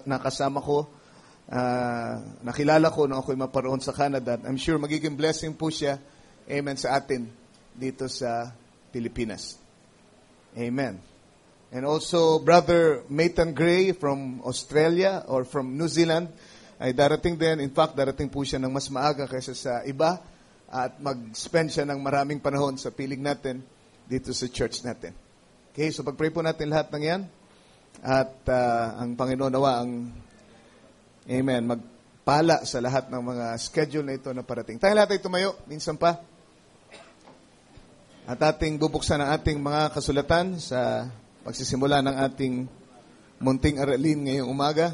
nakasama ko, nakilala ko nung ako'y maparoon sa Canada. I'm sure magiging blessing po siya, amen, sa atin dito sa Pilipinas. Amen. And also, Brother Nathan Gray from Australia or from New Zealand ay darating din. In fact, darating po siya ng mas maaga kaysa sa iba at mag-spend siya ng maraming panahon sa piling natin dito sa church natin. Okay, so pag-pray po natin lahat ng yan at ang Panginoon nawa ang amen, magpala sa lahat ng mga schedule na ito na parating. Tayo lahat ay tumayo, minsan pa. At ating bubuksan ang ating mga kasulatan sa pagsisimula ng ating munting aralin ngayong umaga.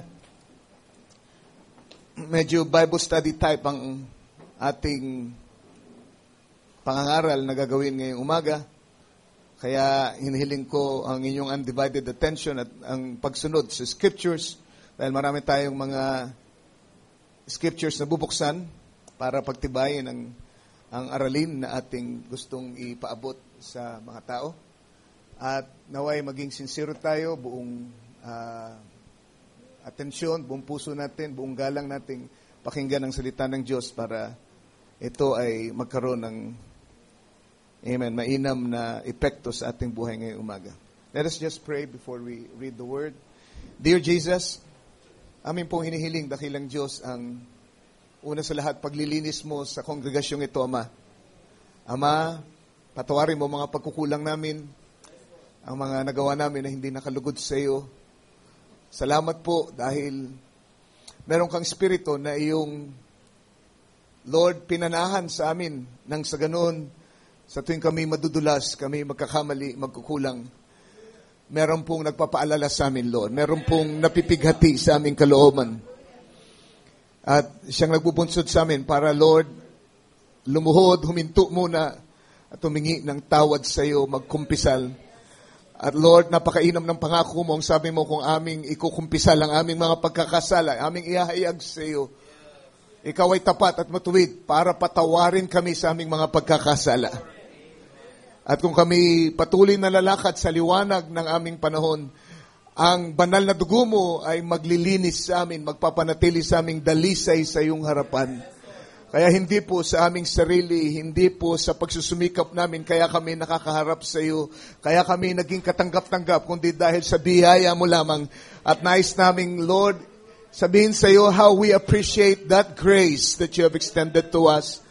Medyo Bible study type ang ating pangangaral na gagawin ngayong umaga. Kaya hinihiling ko ang inyong undivided attention at ang pagsunod sa scriptures dahil marami tayong mga scriptures na bubuksan para pagtibayin ang aralin na ating gustong ipaabot sa mga tao. At naway maging sincere tayo, buong atensyon, buong puso natin, buong galang nating pakinggan ang salita ng Diyos para ito ay magkaroon ng amen, mainam na epekto sa ating buhay ngayong umaga. Let us just pray before we read the Word. Dear Jesus, amin pong hinihiling, dakilang Diyos, ang una sa lahat, paglilinis mo sa kongregasyong ito, Ama. Ama, patawarin mo mga pagkukulang namin, ang mga nagawa namin na hindi nakalugod sa iyo. Salamat po dahil meron kang spirito na iyong, Lord, pinanahan sa amin nang sa ganoon, sa tuwing kami madudulas, kami magkakamali, magkukulang, meron pong nagpapaalala sa amin, Lord. Meron pong napipighati sa aming kalooban. At siyang nagbubunsod sa amin para, Lord, lumuhod, huminto muna at humingi ng tawad sa iyo, magkumpisal. At Lord, napakainam ng pangako mo, ang sabi mo kung aming ikukumpisal ang aming mga pagkakasala, aming ihahayag sa iyo. Ikaw ay tapat at matuwid para patawarin kami sa aming mga pagkakasala. At kung kami patuloy na lalakad sa liwanag ng aming panahon, ang banal na dugo mo ay maglilinis sa amin, magpapanatili sa aming dalisay sa iyong harapan. Kaya hindi po sa aming sarili, hindi po sa pagsusumikap namin, kaya kami nakakaharap sa iyo, kaya kami naging katanggap-tanggap, kundi dahil sa biyaya mo lamang. At nais naming, Lord, sabihin sa iyo how we appreciate that grace that you have extended to us.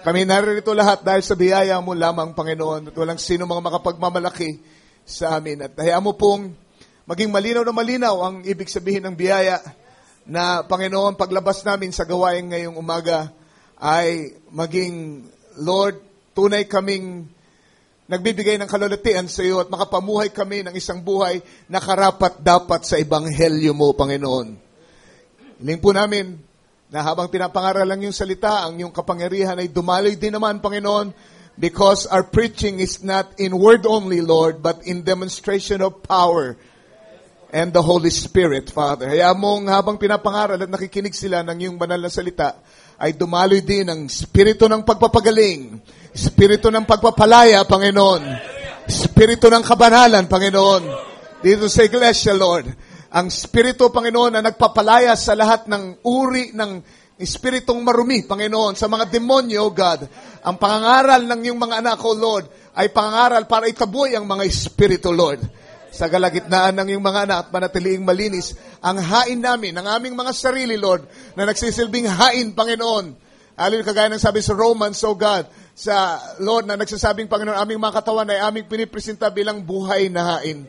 Kami naririto lahat dahil sa biyaya mo lamang, Panginoon, at walang sino mga makapagmamalaki sa amin. At hayaan mo pong maging malinaw na malinaw ang ibig sabihin ng biyaya na, Panginoon, paglabas namin sa gawain ngayong umaga ay maging, Lord, tunay kaming nagbibigay ng kalulatian sa iyo at makapamuhay kami ng isang buhay na karapat-dapat sa ebanghelyo mo, Panginoon. Hiling po namin na habang pinapangaral lang yung salita, ang yung kapangyarihan ay dumaloy din naman, Panginoon, because our preaching is not in word only, Lord, but in demonstration of power and the Holy Spirit, Father. Hayaan mong habang pinapangaral at nakikinig sila ng iyong banal na salita, ay dumaloy din ang spirito ng pagpapagaling, spirito ng pagpapalaya, Panginoon, spirito ng kabanalan, Panginoon, dito sa Iglesia, Lord. Ang spirito, Panginoon, na nagpapalaya sa lahat ng uri ng espiritong marumi, Panginoon, sa mga demonyo, God. Ang pangangaral ng iyong mga anak, O Lord, ay pangangaral para itaboy ang mga espiritu, Lord. Sa kalagitnaan ng iyong mga anak at manatiliing malinis, ang hain namin, ang aming mga sarili, Lord, na nagsisilbing hain, Panginoon. Alin kagaya ng sabi sa Romans, O God, sa Lord na nagsasabing, Panginoon, aming mga katawan ay aming pinipresenta bilang buhay na hain.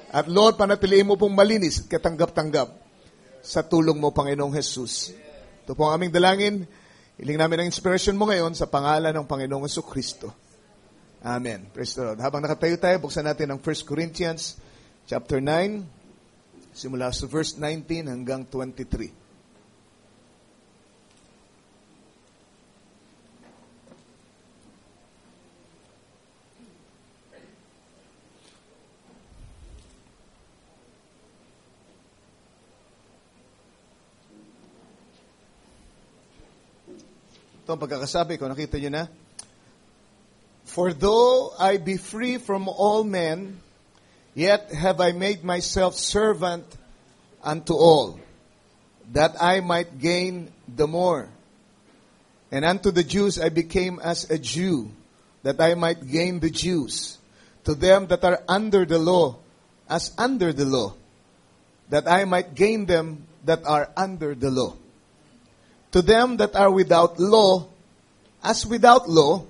At Lord, panatiliin mo pong malinis at katanggap-tanggap sa tulong mo, Panginoong Jesus. Ito po ang aming dalangin. Hiling namin ang inspiration mo ngayon sa pangalan ng Panginoong Jesucristo. Amen. Praise the Lord. Habang nakatayo tayo, buksan natin ang 1 Corinthians chapter 9, simula sa verse 19 hanggang 23. Ito ang pagkakasabi ko, nakita nyo na? For though I be free from all men, yet have I made myself servant unto all, that I might gain the more. And unto the Jews I became as a Jew, that I might gain the Jews. To them that are under the law, as under the law, that I might gain them that are under the law. To them that are without law, as without law,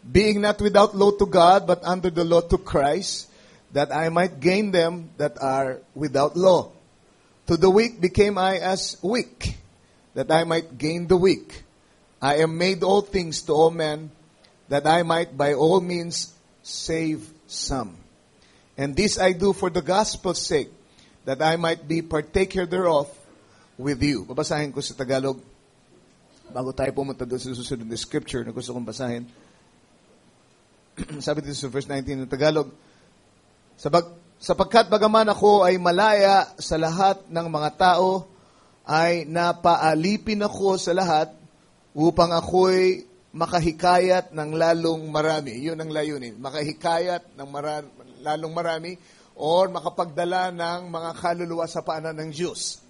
being not without law to God, but under the law to Christ, that I might gain them that are without law. To the weak became I as weak, that I might gain the weak. I am made all things to all men, that I might by all means save some. And this I do for the gospel's sake, that I might be partaker thereof with you. Babasahin ko sa Tagalog, bago tayo pumunta doon sa susunod na scripture na gusto kong basahin. Sabi dito sa verse 19 ng Tagalog, sapagkat bagaman ako ay malaya sa lahat ng mga tao, ay napaalipin ako sa lahat upang ako'y makahikayat ng lalong marami. Yun ang layunin. Makahikayat ng lalong marami or makapagdala ng mga kaluluwa sa paanan ng Diyos.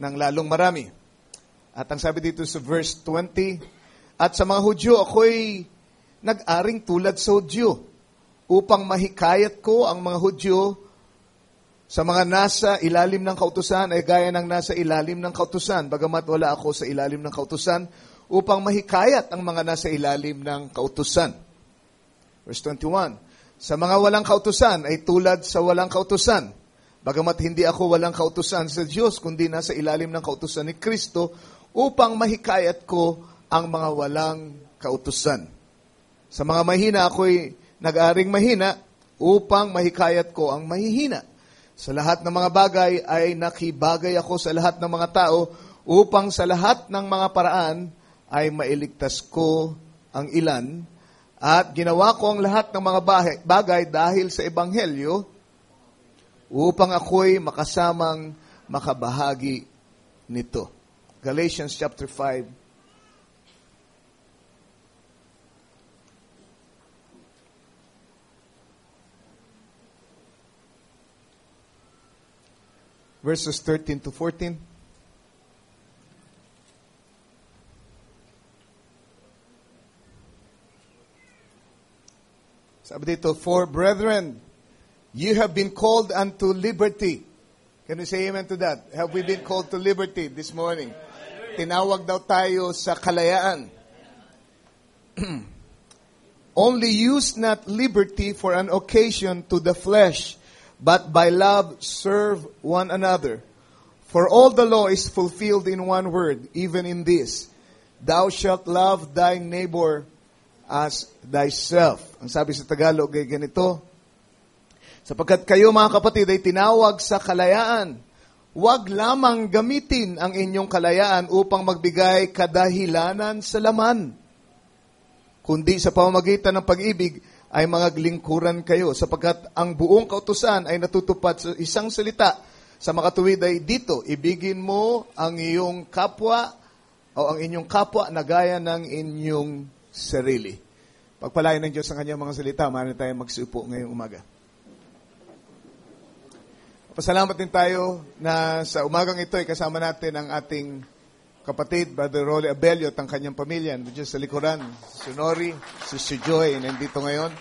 Ng lalong marami. At ang sabi dito sa verse 20, at sa mga Hudyo ako'y nag-aring tulad sa Hudyo, upang mahikayat ko ang mga Hudyo sa mga nasa ilalim ng kautusan ay gaya ng nasa ilalim ng kautusan, bagamat wala ako sa ilalim ng kautusan, upang mahikayat ang mga nasa ilalim ng kautusan. Verse 21, sa mga walang kautusan ay tulad sa walang kautusan, bagamat hindi ako walang kautusan sa Diyos, kundi nasa ilalim ng kautusan ni Kristo, upang mahikayat ko ang mga walang kautusan. Sa mga mahina ako'y nag-aring mahina upang mahikayat ko ang mahihina. Sa lahat ng mga bagay ay nakibagay ako sa lahat ng mga tao upang sa lahat ng mga paraan ay mailigtas ko ang ilan. At ginawa ko ang lahat ng mga bagay dahil sa Ebanghelyo upang ako'y makasamang makabahagi nito. Galatians chapter 5. Verses 13 to 14. Sabi dito, for brethren, you have been called unto liberty. Can you say amen to that? Have we been called to liberty this morning? Tinawag daw tayo sa kalayaan. Only use not liberty for an occasion to the flesh, but by love serve one another. For all the law is fulfilled in one word, even in this, thou shalt love thy neighbor as thyself. Ang sabi sa Tagalog ay ganito, sapagkat kayo mga kapatid ay tinawag sa kalayaan, huwag lamang gamitin ang inyong kalayaan upang magbigay kadahilanan sa laman, kundi sa pamamagitan ng pag-ibig ay mga lingkuran kayo, sapagkat ang buong kautusan ay natutupad sa isang salita sa makatuwid ay dito, ibigin mo ang iyong kapwa o ang inyong kapwa na gaya ng inyong sarili. Pagpalain ng Diyos ang kanyang mga salita, maaari tayo magsiupo ngayong umaga. Pasalamat din tayo na sa umagang ito ay kasama natin ang ating kapatid, Brother Rolly Abelio at ang kanyang pamilya. Nandiyan sa likuran, si Nori, si Joy, nandito ngayon.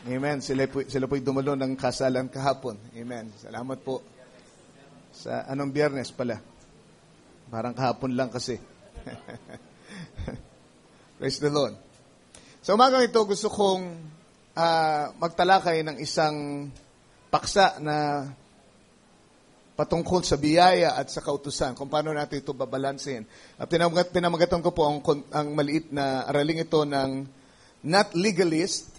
Amen. Sila po'y dumalo ng kasalan kahapon. Amen. Salamat po. Sa anong Biyernes pala? Parang kahapon lang kasi. Praise the Lord. Sa umagang ito, gusto kong magtalakay ng isang paksa na patungkol sa biyaya at sa kautusan, kung paano natin ito babalansin. At pinamagatan ko po ang maliit na araling ito ng not legalist,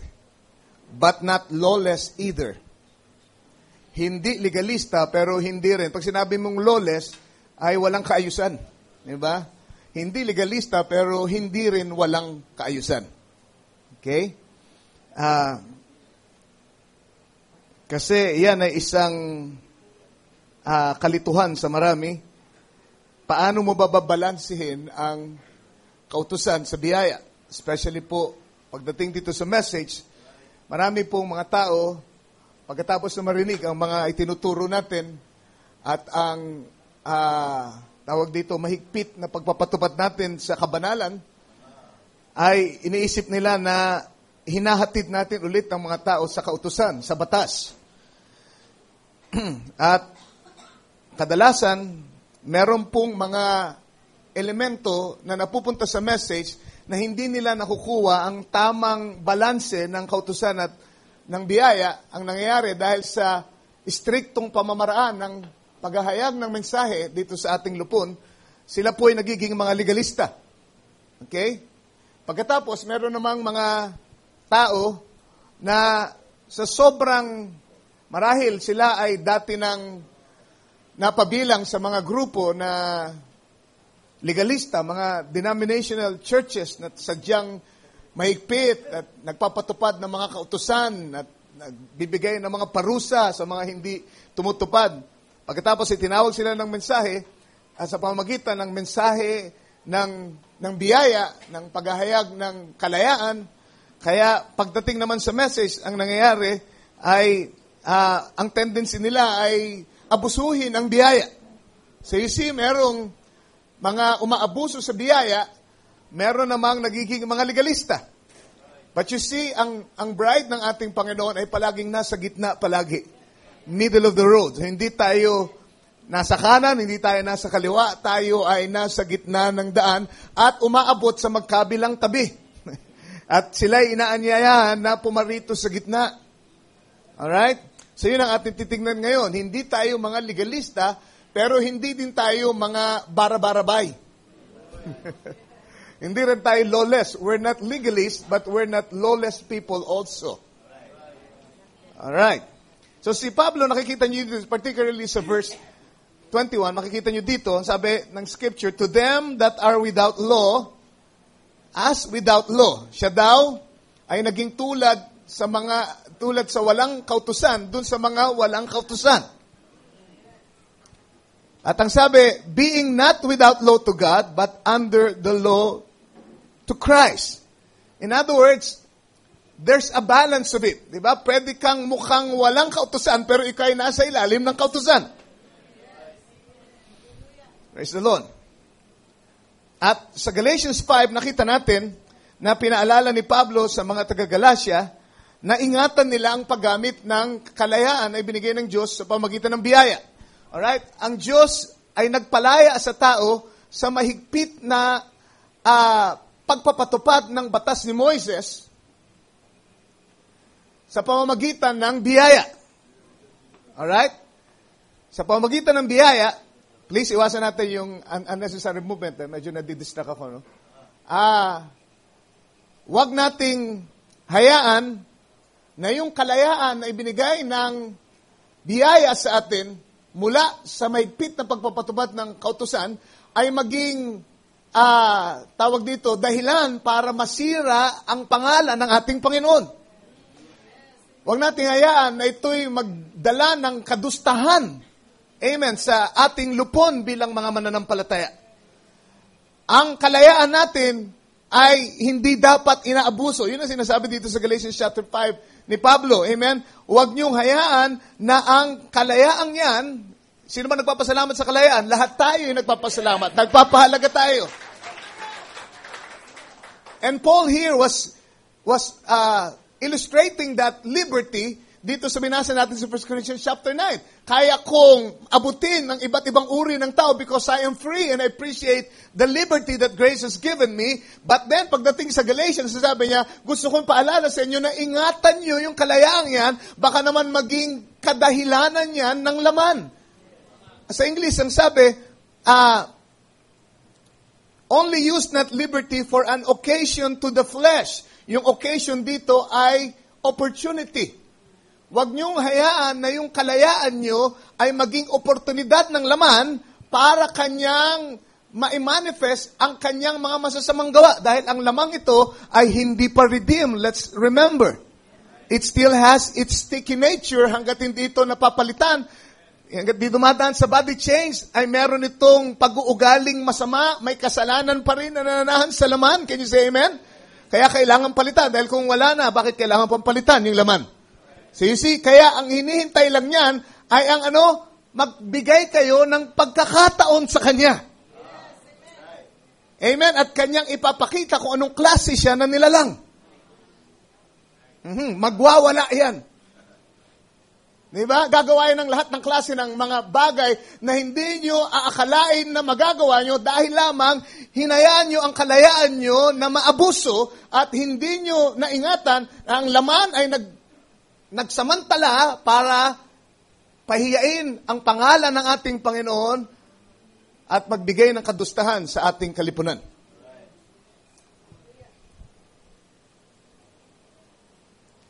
but not lawless either. Hindi legalista, pero hindi rin. Pag sinabi mong lawless, ay walang kaayusan. Diba? Hindi legalista, pero hindi rin walang kaayusan. Okay? Kasi yan ay isang kalituhan sa marami. Paano mo babalansihin ang kautusan sa biyaya. Especially po, pagdating dito sa message, marami pong mga tao, pagkatapos na marinig ang mga itinuturo natin at ang tawag dito, mahigpit na pagpapatupad natin sa kabanalan, ay iniisip nila na hinahatid natin ulit ang mga tao sa kautusan, sa batas. At kadalasan, meron pong mga elemento na napupunta sa message na hindi nila nakukuha ang tamang balanse ng kautusan at ng biyaya. Ang nangyayari dahil sa istriktong pamamaraan ng paghahayag ng mensahe dito sa ating lupon, sila po ay nagiging mga legalista. Okay? Pagkatapos, meron namang mga tao na sa sobrang marahil sila ay dati nang napabilang sa mga grupo na legalista, mga denominational churches na sadyang mahigpit at nagpapatupad ng mga kautusan at nagbibigay ng mga parusa sa mga hindi tumutupad. Pagkatapos itinawag sila ng mensahe at sa pamamagitan ng mensahe ng biyaya, ng paghahayag ng kalayaan. Kaya pagdating naman sa message, ang nangyayari ay ang tendency nila ay abusuhin ang biyaya. So you see, merong mga umaabuso sa biyaya, meron namang nagiging mga legalista. But you see, ang bride ng ating Panginoon ay palaging nasa gitna palagi. Middle of the road. Hindi tayo nasa kanan, hindi tayo nasa kaliwa, tayo ay nasa gitna ng daan at umaabot sa magkabilang tabi. At sila'y inaanyayahan na pumarito sa gitna. Alright? So yun ang ating titingnan ngayon. Hindi tayo mga legalista, pero hindi din tayo mga barabarabay. Hindi rin tayo lawless. We're not legalists, but we're not lawless people also. Alright. So si Pablo, nakikita niyo dito, particularly sa verse 21, makikita niyo dito, sabi ng scripture, to them that are without law, as without law. Siya daw ay naging tulad sa walang kautusan, dun sa mga walang kautusan. At ang sabi, being not without law to God, but under the law to Christ. In other words, there's a balance of it. Diba? Pwede kang mukhang walang kautusan, pero ikaw ay nasa ilalim ng kautusan. Praise the Lord. At sa Galatians 5, nakita natin na pinaalala ni Pablo sa mga taga-Galacia na ingatan nila ang paggamit ng kalayaan na ibinigay ng Diyos sa pamagitan ng biyaya. Alright? Ang Diyos ay nagpalaya sa tao sa mahigpit na pagpapatupad ng batas ni Moises sa pamamagitan ng biyaya. Alright? Sa pamamagitan ng biyaya, please iwasan natin yung unnecessary movement. Medyo nadidistract ako, no? Huwag nating hayaan na yung kalayaan na ibinigay ng biyaya sa atin mula sa mahigpit na pagpapatupad ng kautusan ay maging, tawag dito, dahilan para masira ang pangalan ng ating Panginoon. Huwag nating hayaan na ito'y magdala ng kadustahan, amen, sa ating lupon bilang mga mananampalataya. Ang kalayaan natin ay hindi dapat inaabuso. Yun ang sinasabi dito sa Galatians chapter 5, ni Pablo, amen? Huwag niyong hayaan na ang kalayaang yan, sino man nagpapasalamat sa kalayaan? Lahat tayo yung nagpapasalamat. Nagpapahalaga tayo. And Paul here was illustrating that liberty dito sa binasa natin sa 1 Corinthians chapter 9. Kaya kong abutin ng iba't ibang uri ng tao because I am free and I appreciate the liberty that grace has given me. But then, pagdating sa Galatians, sabi niya, gusto kong paalala sa inyo na ingatan niyo yung kalayaang yan, baka naman maging kadahilanan yan ng laman. Sa English, ang sabi, only use not liberty for an occasion to the flesh. Yung occasion dito ay opportunity. Huwag niyong hayaan na yung kalayaan niyo ay maging oportunidad ng laman para kanyang ma-manifest ang kanyang mga masasamang gawa. Dahil ang lamang ito ay hindi pa redeemed. Let's remember. It still has its sticky nature hanggat hindi ito napapalitan. hanggat di dumadaan sa body change, ay meron itong pag-uugaling masama, may kasalanan pa rin na nananahan sa laman. Can you say amen? Kaya kailangan palitan. Dahil kung wala na, bakit kailangan pang palitan yung laman? So you see, kaya ang hinihintay lang yan ay ang magbigay kayo ng pagkakataon sa Kanya. Amen? At Kanyang ipapakita kung anong klase siya na nilalang. Magwawala yan. Diba? Gagawain ng lahat ng klase ng mga bagay na hindi nyo aakalain na magagawa nyo dahil lamang hinayaan nyo ang kalayaan nyo na maabuso at hindi nyo naingatan na ang laman ay nagsamantala para pahiyain ang pangalan ng ating Panginoon at magbigay ng kadustahan sa ating kalipunan.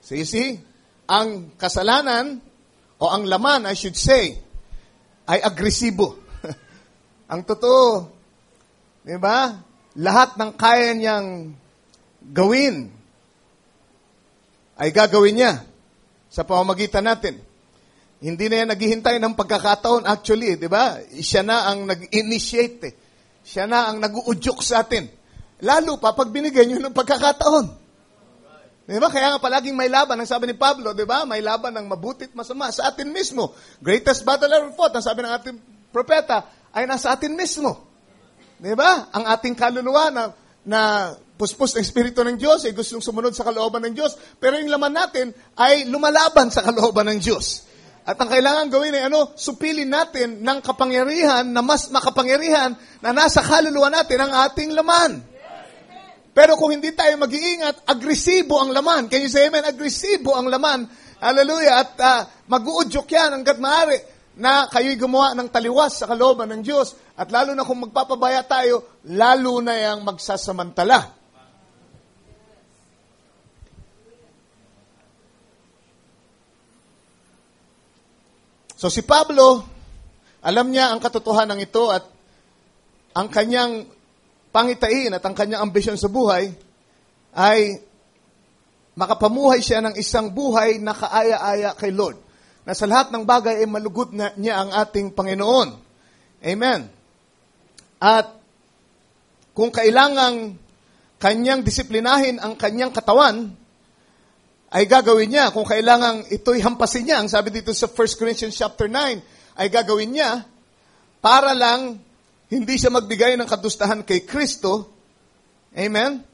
So you see, ang kasalanan o ang laman, I should say, ay agresibo. Ang totoo, di ba? Lahat ng kaya niyang gawin ay gagawin niya sa pamamagitan natin. Hindi na yan naghihintay ng pagkakataon actually, di ba? Siya na ang nag-initiate. Siya na ang nag-uudyok sa atin. Lalo pa pag binigyan niyo ng pagkakataon. Di ba? Kaya nga palaging may laban. Ang sabi ni Pablo, di ba? May laban ng mabuti at masama sa atin mismo. Greatest battle ever fought, ang sabi ng ating propeta, ay nasa atin mismo. Di ba? Ang ating kaluluwa na puspos ng Espiritu ng Diyos ay gustong sumunod sa kalooban ng Diyos. Pero yung laman natin ay lumalaban sa kalooban ng Diyos. At ang kailangan gawin ay supilin natin ng kapangyarihan na mas makapangyarihan na nasa kaluluwa natin ang ating laman. Pero kung hindi tayo mag-iingat, agresibo ang laman. Can you say amen? Agresibo ang laman. Hallelujah. At mag-uudyok yan hanggat maaari na kayo'y gumawa ng taliwas sa kalooban ng Diyos. At lalo na kung magpapabaya tayo, lalo na yang magsasamantala. So si Pablo, alam niya ang katotohanan ito at ang kanyang pangitain at ang kanyang ambisyon sa buhay ay makapamuhay siya ng isang buhay na kaaya-aya kay Lord. Na sa lahat ng bagay ay malugod na niya ang ating Panginoon. Amen. At kung kailangang kanyang disiplinahin ang kanyang katawan, ay gagawin niya. Kung kailangang ito'y hampasin niya, ang sabi dito sa 1 Corinthians chapter 9, ay gagawin niya para lang hindi siya magbigay ng kadustahan kay Kristo. Amen?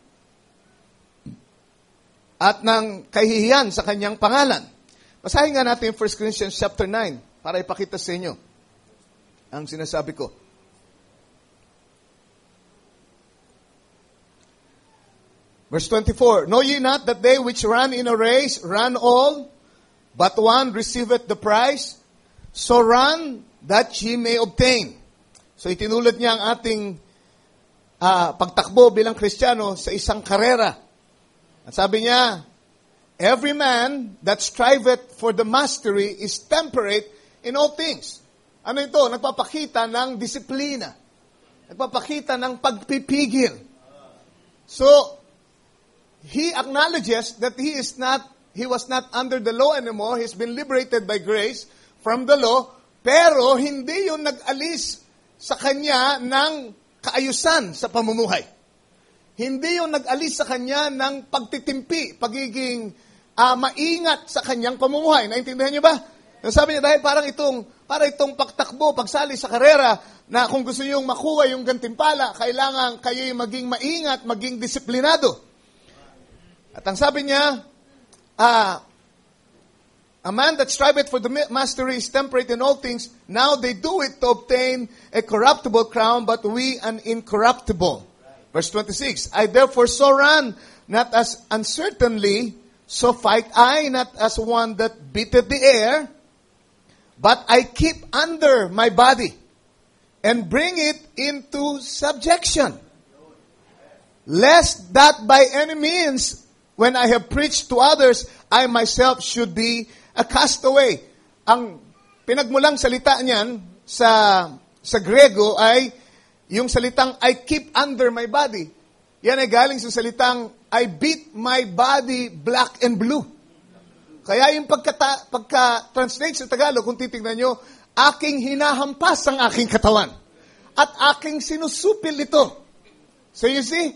At ng kahihiyan sa kanyang pangalan. Basahin nga natin 1 Corinthians chapter 9 para ipakita sa inyo ang sinasabi ko. Verse 24, Know ye not that they which run in a race run all, but one receiveth the prize? So run that ye may obtain. So itinulad niya ang ating pagtakbo bilang Kristiyano sa isang karera. At sabi niya, every man that striveth for the mastery is temperate in all things. Ano ito? Nagpapakita ng disiplina. Nagpapakita ng pagpipigil. So, he acknowledges that he was not under the law anymore. He's been liberated by grace from the law. Pero hindi yun nag-alis sa kanya ng kaayusan sa pamumuhay. Hindi yung nag-alis sa kanya ng pagtitimpi, pagiging maingat sa kanyang pamumuhay. Naintindihan niyo ba? Sabi niya, dahil para itong pagtakbo, pagsali sa karera, na kung gusto niyong makuha yung gantimpala, kailangan kayo'y maging maingat, maging disiplinado. At ang sabi niya, a man that striveth for the mastery is temperate in all things. Now they do it to obtain a corruptible crown, but we an incorruptible. Verse 26, I therefore so run, not as uncertainly, so fight I, not as one that beateth the air, but I keep under my body, and bring it into subjection, lest that by any means, when I have preached to others, I myself should be a castaway. Ang pinagmulang salita niyan sa Grego ay yung salitang I keep under my body. Yan ay galing sa salitang I beat my body black and blue. Kaya yung pagka-translate sa Tagalog, kung titignan nyo, aking hinahampas ang aking katawan. At aking sinusupil ito. So you see,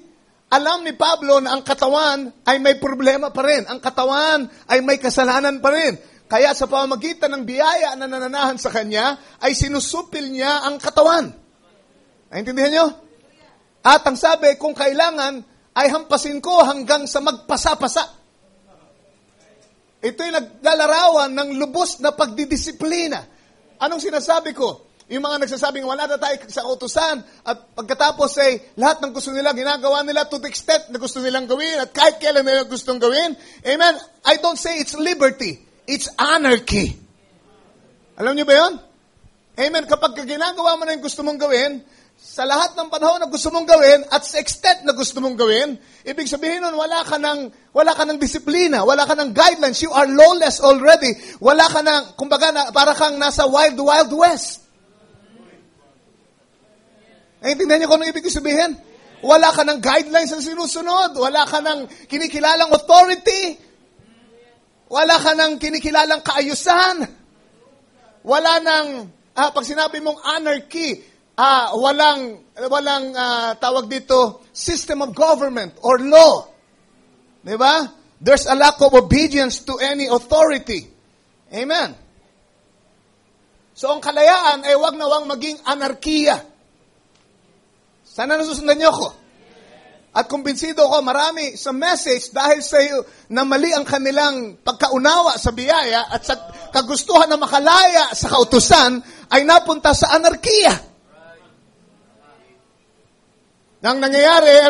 alam ni Pablo na ang katawan ay may problema pa rin. Ang katawan ay may kasalanan pa rin. Kaya sa pamamagitan ng biyaya na nananahan sa kanya, ay sinusupil niya ang katawan. Naintindihan nyo? At ang sabi, kung kailangan, ay hampasin ko hanggang sa magpasa-pasa. Ito'y naglalarawan ng lubos na pagdidisiplina. Anong sinasabi ko? Yung mga nagsasabing wala na tayo sa utusan at pagkatapos ay lahat ng gusto nila, ginagawa nila to the extent na gusto nilang gawin at kahit kailan nila gustong gawin. Amen? I don't say it's liberty. It's anarchy. Alam niyo ba yun? Amen? Kapag ginagawa mo na yung gusto mong gawin, sa lahat ng panahon na gusto mong gawin at sa extent na gusto mong gawin, ibig sabihin nun, wala ka ng disiplina, wala ka ng guidelines, you are lawless already, wala ka ng, kumbaga, para kang nasa wild, wild west. Naintindihan niyo kung anong ibig sabihin? Wala ka ng guidelines na sinusunod, wala ka ng kinikilalang authority, wala ka ng kinikilalang kaayusan, wala ng, pag sinabi mong anarchy, walang tawag dito, system of government or law. Diba? There's a lack of obedience to any authority. Amen. So ang kalayaan ay wag na wang maging anarkiya. Sana nasusundan niyo ako. At kumbinsido ko, marami sa message dahil sa iyo na mali ang kanilang pagkaunawa sa biyaya at sa kagustuhan na makalaya sa kautusan ay napunta sa anarkiya. Nang nangyayari,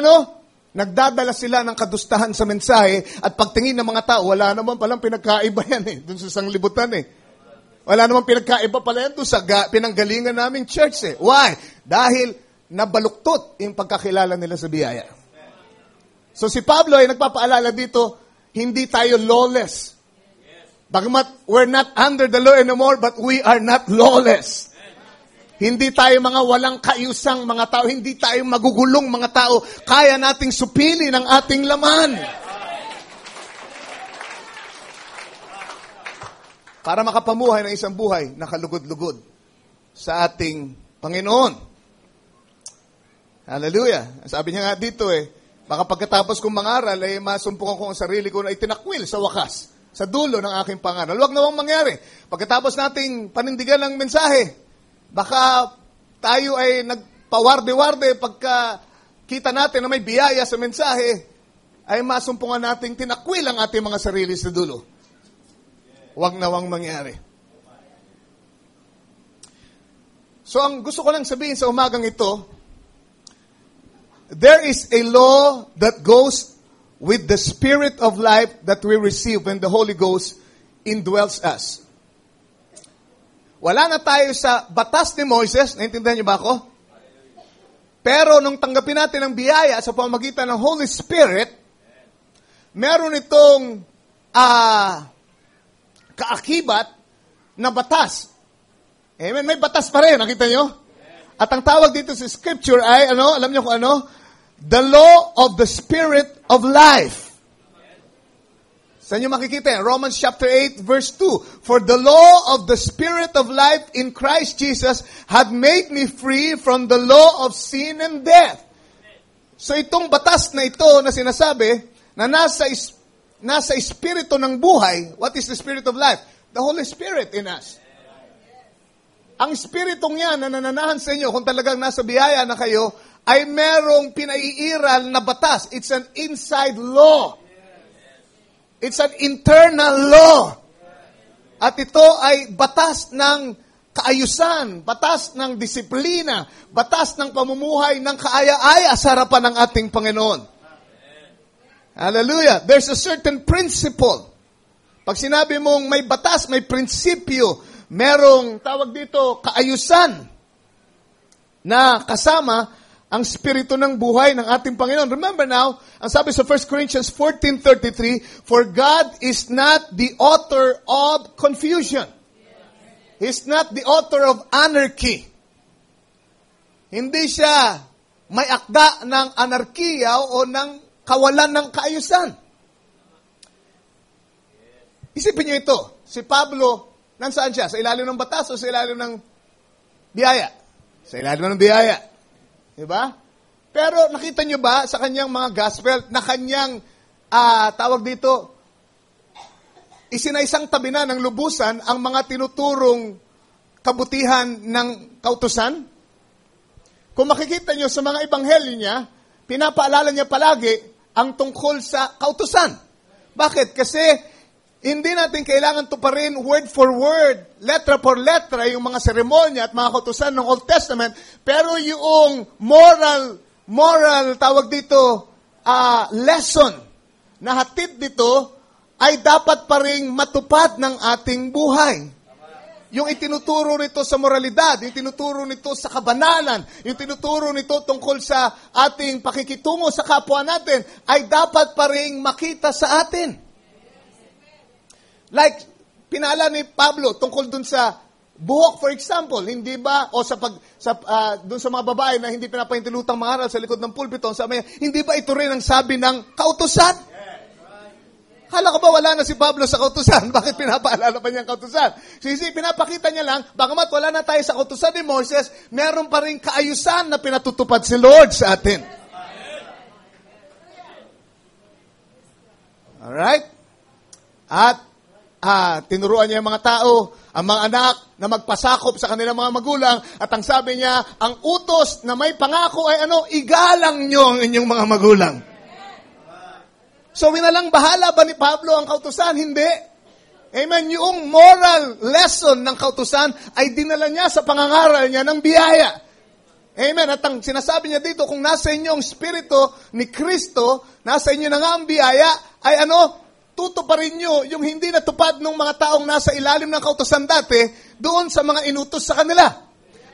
nagdadala sila ng kadustahan sa mensahe at pagtingin ng mga tao, wala naman palang pinagkaiba yan dun sa sanglibutan Wala naman pinagkaiba pala yan dun sa pinanggalingan naming church Why? Dahil nabaluktot yung pagkakilala nila sa biyaya. So si Pablo ay nagpapaalala dito, hindi tayo lawless. Bagamat we're not under the law anymore, but we are not lawless. Hindi tayo mga walang kaayusang mga tao, hindi tayo magugulong mga tao, kaya nating supili ng ating laman. Para makapamuhay ng isang buhay na kalugod-lugod sa ating Panginoon. Hallelujah. Sabi niya nga dito baka pagkatapos kong mangaral masumpukan ko ang sarili ko na itinakwil sa wakas, sa dulo ng aking pangaral. Huwag nawang mangyari. Pagkatapos nating panindigan ng mensahe, baka tayo ay nagpawarde-warde pagka kita natin na may biyaya sa mensahe, ay masumpungan nating tinakwil ang ating mga sarili sa dulo. Huwag nawang mangyari. So ang gusto ko lang sabihin sa umagang ito, there is a law that goes with the spirit of life that we receive when the Holy Ghost indwells us. Wala na tayo sa batas ni Moises, naintindihan niyo ba ako? Pero nung tanggapin natin ang biyaya sa pamamagitan ng Holy Spirit, meron itong kaakibat na batas. Amen? May batas pa rin, nakita niyo? At ang tawag dito sa Scripture ay, alam niyo kung ano? The law of the Spirit of life. Saan nyo makikita? Romans chapter 8 verse 2. For the law of the Spirit of life in Christ Jesus had made me free from the law of sin and death. So itong batas na ito na sinasabi na nasa espiritu ng buhay, what is the Spirit of life? The Holy Spirit in us. Ang spiritong yan na nananahan sa inyo, kung talagang nasa biyaya na kayo, ay merong pinaiiral na batas. It's an inside law. It's an internal law. At ito ay batas ng kaayusan, batas ng disiplina, batas ng pamumuhay ng kaaya-aya sa harapan ng ating Panginoon. Hallelujah. There's a certain principle. Pag sinabi mong may batas, may prinsipyo, merong tawag dito kaayusan na kasama ang spirito ng buhay ng ating Panginoon. Remember now, ang sabi sa 1 Corinthians 14:33, for God is not the author of confusion. He's not the author of anarchy. Hindi siya may akda ng anarkiya o ng kawalan ng kaayusan. Isipin niyo ito, si Pablo, Nasaan siya? Sa ilalim ng batas o sa ilalim ng biyaya? Sa ilalim ng biyaya. Diba? Pero nakita nyo ba sa kanyang mga gospel na kanyang, tawag dito, isinaisang tabi na ng lubusan ang mga tinuturong kabutihan ng kautusan? Kung makikita nyo sa mga ebanghelyo niya, pinapaalala niya palagi ang tungkol sa kautusan. Bakit? Kasi hindi natin kailangan tuparin word for word, letra por letra, yung mga seremonya at mga kautusan ng Old Testament, pero yung moral, tawag dito, lesson na hatid dito ay dapat pa ring matupad ng ating buhay. Yung itinuturo nito sa moralidad, yung tinuturo nito sa kabanalan, yung tinuturo nito tungkol sa ating pakikitungo sa kapwa natin, ay dapat pa ring makita sa atin. Like, pinala ni Pablo tungkol dun sa buhok, for example, hindi ba, o dun sa mga babae na hindi pinapahintulutang mangaral sa likod ng pulpito, sabi niya, hindi ba ito rin ang sabi ng kautusan? Kala ko ba wala na si Pablo sa kautusan? Bakit pinapaalala pa niya ang kautusan? Sisi, pinapakita niya lang, bagamat wala na tayo sa kautusan ni Moses, meron pa rin kaayusan na pinatutupad si Lord sa atin. Alright? At tinuruan niya ang mga tao, ang mga anak, na magpasakop sa kanilang mga magulang, at ang sabi niya, ang utos na may pangako ay igalang niyo ang inyong mga magulang. So, winalang bahala ba ni Pablo ang kautusan? Hindi. Amen. Yung moral lesson ng kautusan ay dinala niya sa pangangaral niya ng biyaya. Amen. At ang sinasabi niya dito, kung nasa inyo ang spirito ni Kristo, nasa inyo na nga ang biyaya, ay tutuparin nyo yung hindi natupad ng mga taong nasa ilalim ng kautusan dati, doon sa mga inutos sa kanila.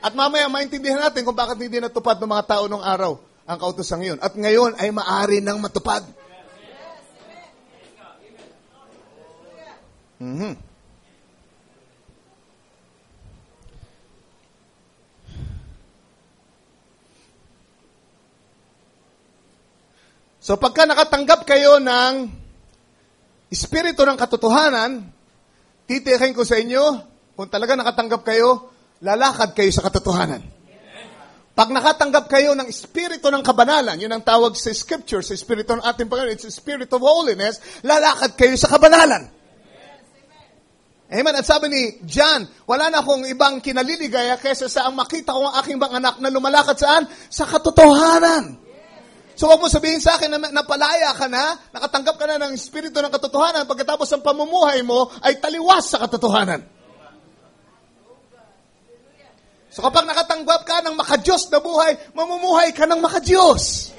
At mamaya maintindihan natin kung bakit hindi natupad ng mga tao nung araw ang kautusan ngayon. At ngayon ay maaari nang matupad. Mm-hmm. So pagka nakatanggap kayo ng Espiritu ng katotohanan, titiyakin ko sa inyo, kung talaga nakatanggap kayo, lalakad kayo sa katotohanan. Pag nakatanggap kayo ng Espiritu ng kabanalan, yun ang tawag sa Scripture, sa Espiritu ng ating Panginoon, it's the Spirit of holiness, lalakad kayo sa kabanalan. Amen. At sabi ni John, wala na akong ibang kinaliligaya kaysa sa ang makita ko ang aking bang anak na lumalakad saan? Sa katotohanan. So, wag mo sabihin sa akin na napalaya ka na, nakatanggap ka na ng Espiritu ng katotohanan, pagkatapos ang pamumuhay mo ay taliwas sa katotohanan. So, kapag nakatanggap ka ng makadiyos na buhay, mamumuhay ka ng makadiyos.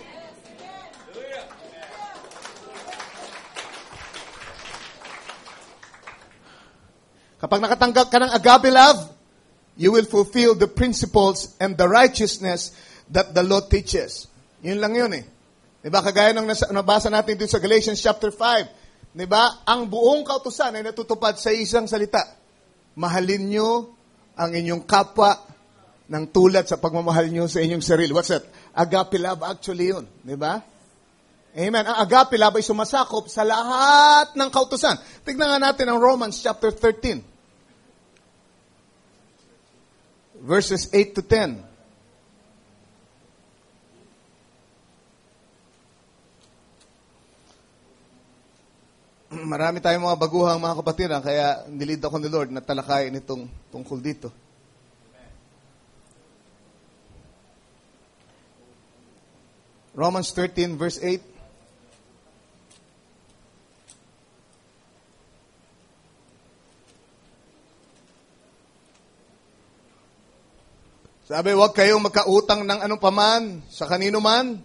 Kapag nakatanggap ka ng agape love, you will fulfill the principles and the righteousness that the law teaches. Yun lang yun eh. Diba? Kagaya ng nabasa natin dito sa Galatians chapter 5. Diba? Ang buong kautusan ay natutupad sa isang salita. Mahalin nyo ang inyong kapwa ng tulad sa pagmamahal nyo sa inyong sarili. What's that? Agape love actually yun. Diba? Amen. Ang agape love ay sumasakop sa lahat ng kautusan. Tignan nga natin ang Romans chapter 13. Verses 8 to 10. Marami tayong mga baguhang mga kapatid, kaya nilid ako ni Lord na talakayin itong tungkol dito. Romans 13 verse 8. Sabi, huwag kayong magkautang ng anong paman sa kanino man,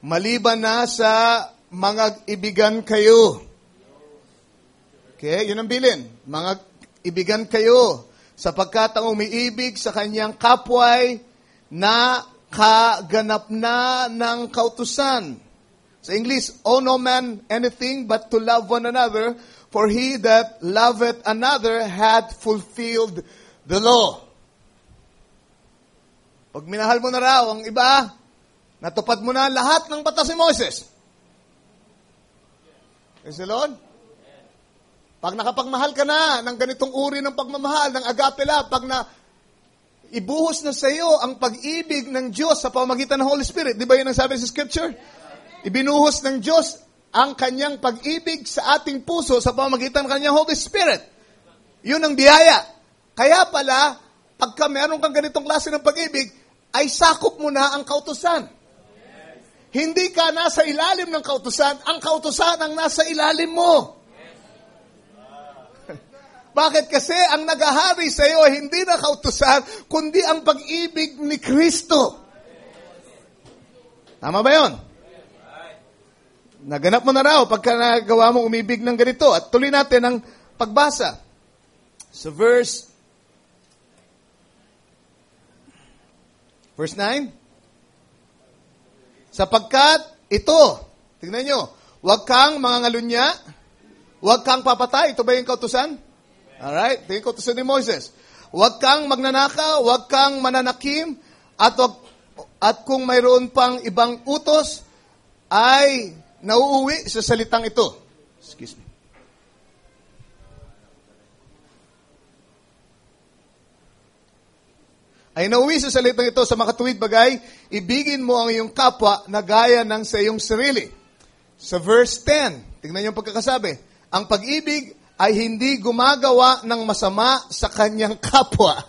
maliban na sa mga ibigan kayo. Okay, yun ang bilin. Mga ibigan kayo, sapagkat ang umiibig sa kanyang kapway na kaganap na ng kautusan. Sa English, owe no man anything but to love one another, for he that loveth another had fulfilled the law. Pag minahal mo na raw ang iba, natupad mo na lahat ng batas ni Moses. Praise the Lord. Pag nakapagmahal ka na ng ganitong uri ng pagmamahal, ng agape love, pag na ibuhos na sa iyo ang pag-ibig ng Diyos sa pamamagitan ng Holy Spirit. Di ba yun ang sabi sa Scripture? Ibinuhos ng Diyos ang kanyang pag-ibig sa ating puso sa pamamagitan ng kanyang Holy Spirit. Yun ang biyaya. Kaya pala, pagka meron kang ganitong klase ng pag-ibig, ay sakop mo na ang kautusan. Hindi ka nasa ilalim ng kautusan, ang kautusan ang nasa ilalim mo. Bakit? Kasi ang naghahari sa iyo hindi na kautusan, kundi ang pag-ibig ni Kristo. Tama ba yun? Naganap mo na raw pagka nagawa mo umibig ng ganito. At tuloy natin ang pagbasa. So verse 9. Sapagkat ito, tingnan nyo, huwag kang mangangalunya, huwag kang papatay. Ito ba yung kautusan? Alright, ito yung kautusan ni Moses. Huwag kang magnanakaw, huwag kang mananakim, at kung mayroon pang ibang utos, ay nauuwi sa salitang ito. Excuse me. Ay nauwi sa salitang ito sa makatuwid bagay, ibigin mo ang iyong kapwa na gaya ng sa iyong sarili. Sa verse 10, tingnan niyo ang pagkakasabi, ang pag-ibig ay hindi gumagawa ng masama sa kanyang kapwa.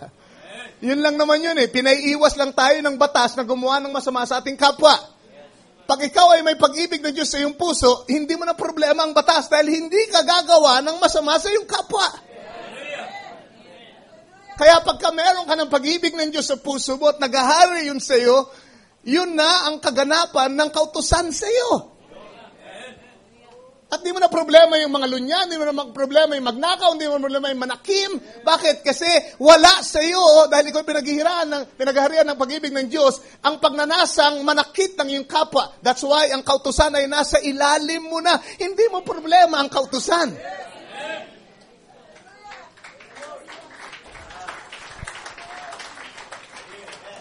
Yun lang naman yun eh. Pinaiiwas lang tayo ng batas na gumawa ng masama sa ating kapwa. Pag ikaw ay may pag-ibig ng Diyos sa iyong puso, hindi mo na problema ang batas dahil hindi ka gagawa ng masama sa iyong kapwa. Kaya pagka meron ka ng pag-ibig ng Diyos sa puso mo at naghahari yun sa iyo, yun na ang kaganapan ng kautusan sa iyo. At di mo na problema yung mga lunya, di mo na problema yung magnakaw, di mo na problema yung manakim. Bakit? Kasi wala sa iyo, dahil ikaw pinaghaharian ng pag-ibig ng Diyos, ang pagnanasang manakit ng iyong kapwa. That's why ang kautusan ay nasa ilalim mo na. Hindi mo problema ang kautusan.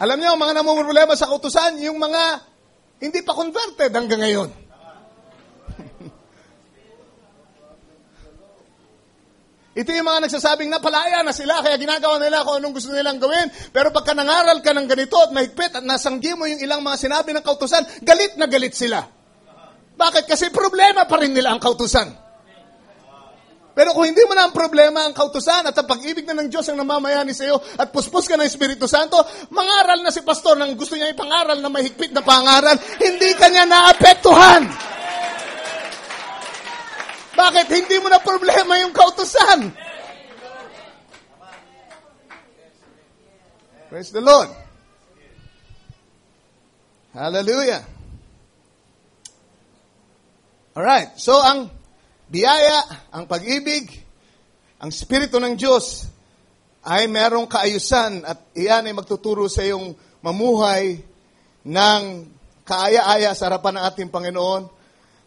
Alam niyo, ang mga namumroblema sa kautusan, yung mga hindi pa converted hanggang ngayon. Ito yung mga nagsasabing napalaya na sila, kaya ginagawa nila kung anong gusto nilang gawin. Pero pagka nangaral ka ng ganito at mahigpit at nasanggi mo yung ilang mga sinabi ng kautusan, galit na galit sila. Bakit? Kasi problema pa rin nila ang kautusan. Pero kung hindi mo na ang problema ang kautusan at ang pag-ibig na ng Diyos ang namamayani sa iyo at puspos ka ng Espiritu Santo, mangaral na si pastor nang gusto niya ipangaral na mahigpit na pangaral, hindi ka niya naapektuhan. Bakit? Hindi mo na problema yung kautusan. Praise the Lord. Hallelujah. Alright, so ang biyaya, ang pag-ibig, ang Espiritu ng Diyos ay merong kaayusan at iyan ay magtuturo sa iyong mamuhay ng kaaya-aya sa harapan ng ating Panginoon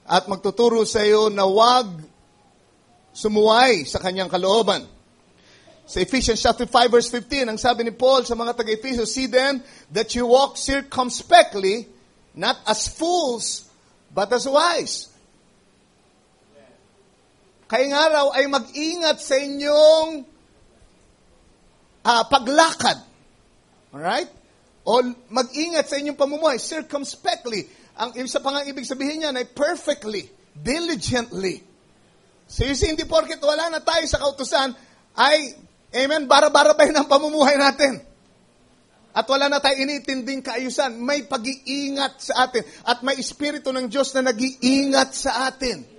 at magtuturo sa iyo na huwag sumuway sa kanyang kalooban. Sa Ephesians chapter 5 verse 15, ang sabi ni Paul sa mga taga-Ephesians, see then that you walk circumspectly, not as fools, but as wise. Kayong araw ay mag-ingat sa inyong paglakad. Alright? O mag-ingat sa inyong pamumuhay, circumspectly. Ang sa pang-ibig sabihin niyan ay perfectly, diligently. So you see, hindi porket wala na tayo sa kautusan, ay, amen, bara-barabay ng pamumuhay natin. At wala na tayo initinding kaayusan. May pag-iingat sa atin. At may Espiritu ng Diyos na nag-iingat sa atin.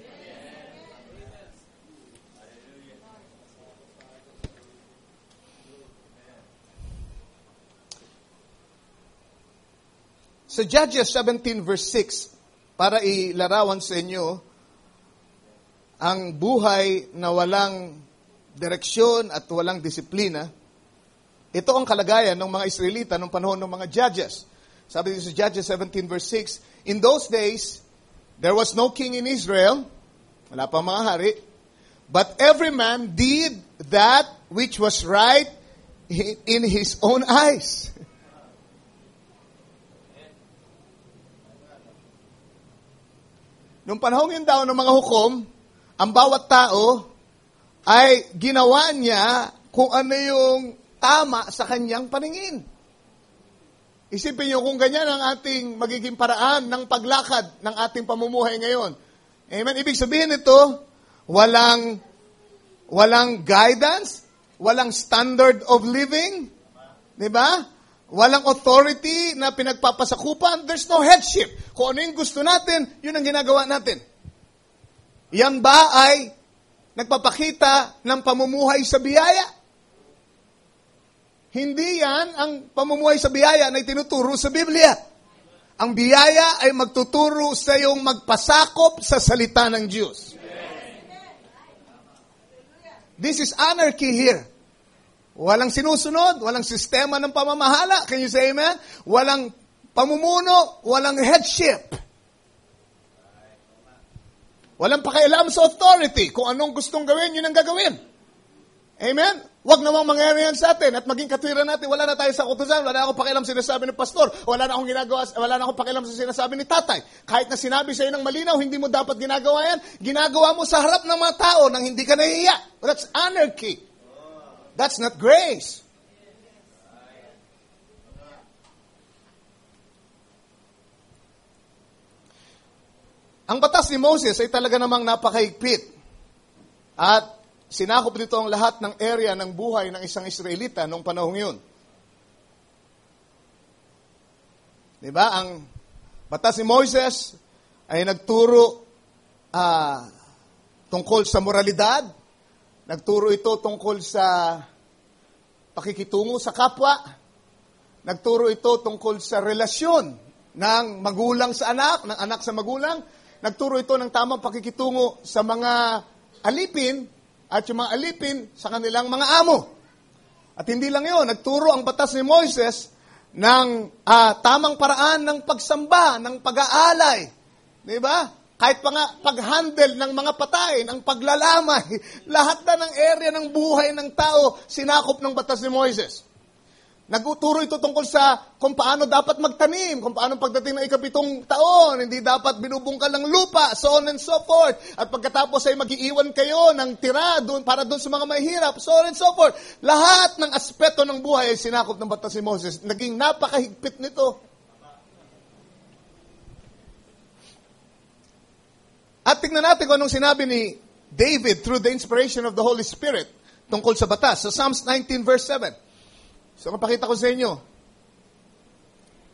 Sa Judges 17 verse 6, para ilarawan sa inyo ang buhay na walang direksyon at walang disiplina, ito ang kalagayan ng mga Israelita noong panahon ng mga Judges. Sabi dito sa Judges 17 verse 6, in those days, there was no king in Israel, wala pa mga hari, but every man did that which was right in his own eyes. Noong panahon yun daw ng mga hukom, ang bawat tao ay ginawa niya kung ano yung tama sa kanyang paningin. Isipin niyo kung ganyan ang ating magiging paraan ng paglakad ng ating pamumuhay ngayon. Amen? Ibig sabihin nito, walang guidance, walang standard of living, di ba? Walang authority na pinagpapasakupan. There's no headship. Kung ano yung gusto natin, yun ang ginagawa natin. Yan ba ay nagpapakita ng pamumuhay sa biyaya? Hindi yan ang pamumuhay sa biyaya na itinuturo sa Biblia. Ang biyaya ay magtuturo sa iyong magpasakop sa salita ng Diyos. This is anarchy here. Walang sinusunod, walang sistema ng pamamahala. Can you say amen? Walang pamumuno, walang headship. Walang pakialam sa authority. Kung anong gustong gawin, yun ang gagawin. Amen? Huwag namang mangyari yan sa atin at maging katwiran natin. Wala na tayo sa kutusan, wala na akong pakialam sa sinasabi ng pastor, wala na akong pakialam sa sinasabi ni tatay. Kahit na sinabi sa'yo ng malinaw, hindi mo dapat ginagawa yan, ginagawa mo sa harap ng mga tao nang hindi ka nahihiya. That's anarchy. That's not grace. Ang batas ni Moses ay talaga namang napakahigpit. At sinakop nito ang lahat ng area ng buhay ng isang Israelita noong panahong yun. Diba? Ang batas ni Moses ay nagturo tungkol sa moralidad. Nagturo ito tungkol sa pakikitungo sa kapwa. Nagturo ito tungkol sa relasyon ng magulang sa anak, ng anak sa magulang. Nagturo ito ng tamang pakikitungo sa mga alipin at yung mga alipin sa kanilang mga amo. At hindi lang yun, nagturo ang batas ni Moises ng tamang paraan ng pagsamba, ng pag-aalay. Di ba? Kahit pa nga pag-handle ng mga patay, ng paglalamay, lahat na ng area ng buhay ng tao, sinakop ng batas ni Moises. Nagturo ito tungkol sa kung paano dapat magtanim, kung paano pagdating ng 7 taon, hindi dapat binubungkal ng lupa, so on and so forth. At pagkatapos ay mag-iiwan kayo ng tira para doon sa mga mahirap, so on and so forth. Lahat ng aspeto ng buhay ay sinakop ng batas ni Moses. Naging napakahigpit nito. At tingnan natin kung anong sinabi ni David through the inspiration of the Holy Spirit tungkol sa batas. So Psalms 19 verse 7. So, mapakita ko sa inyo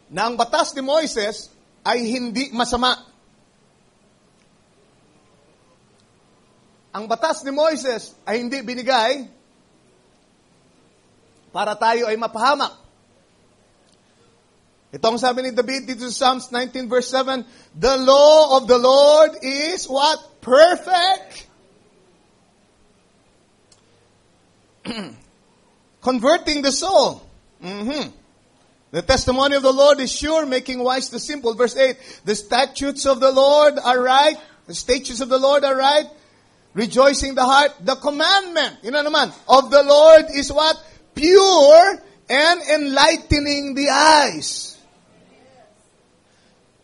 na ang batas ni Moises ay hindi masama. Ang batas ni Moises ay hindi binigay para tayo ay mapahamak. Ito ang sabi ni David dito sa Psalms 19 verse 7, the law of the Lord is what? Perfect. Converting the soul. The testimony of the Lord is sure, making wise the simple. Verse 8, the statutes of the Lord are right. The statutes of the Lord are right. Rejoicing the heart. The commandment, yun na naman, of the Lord is what? Pure and enlightening the eyes.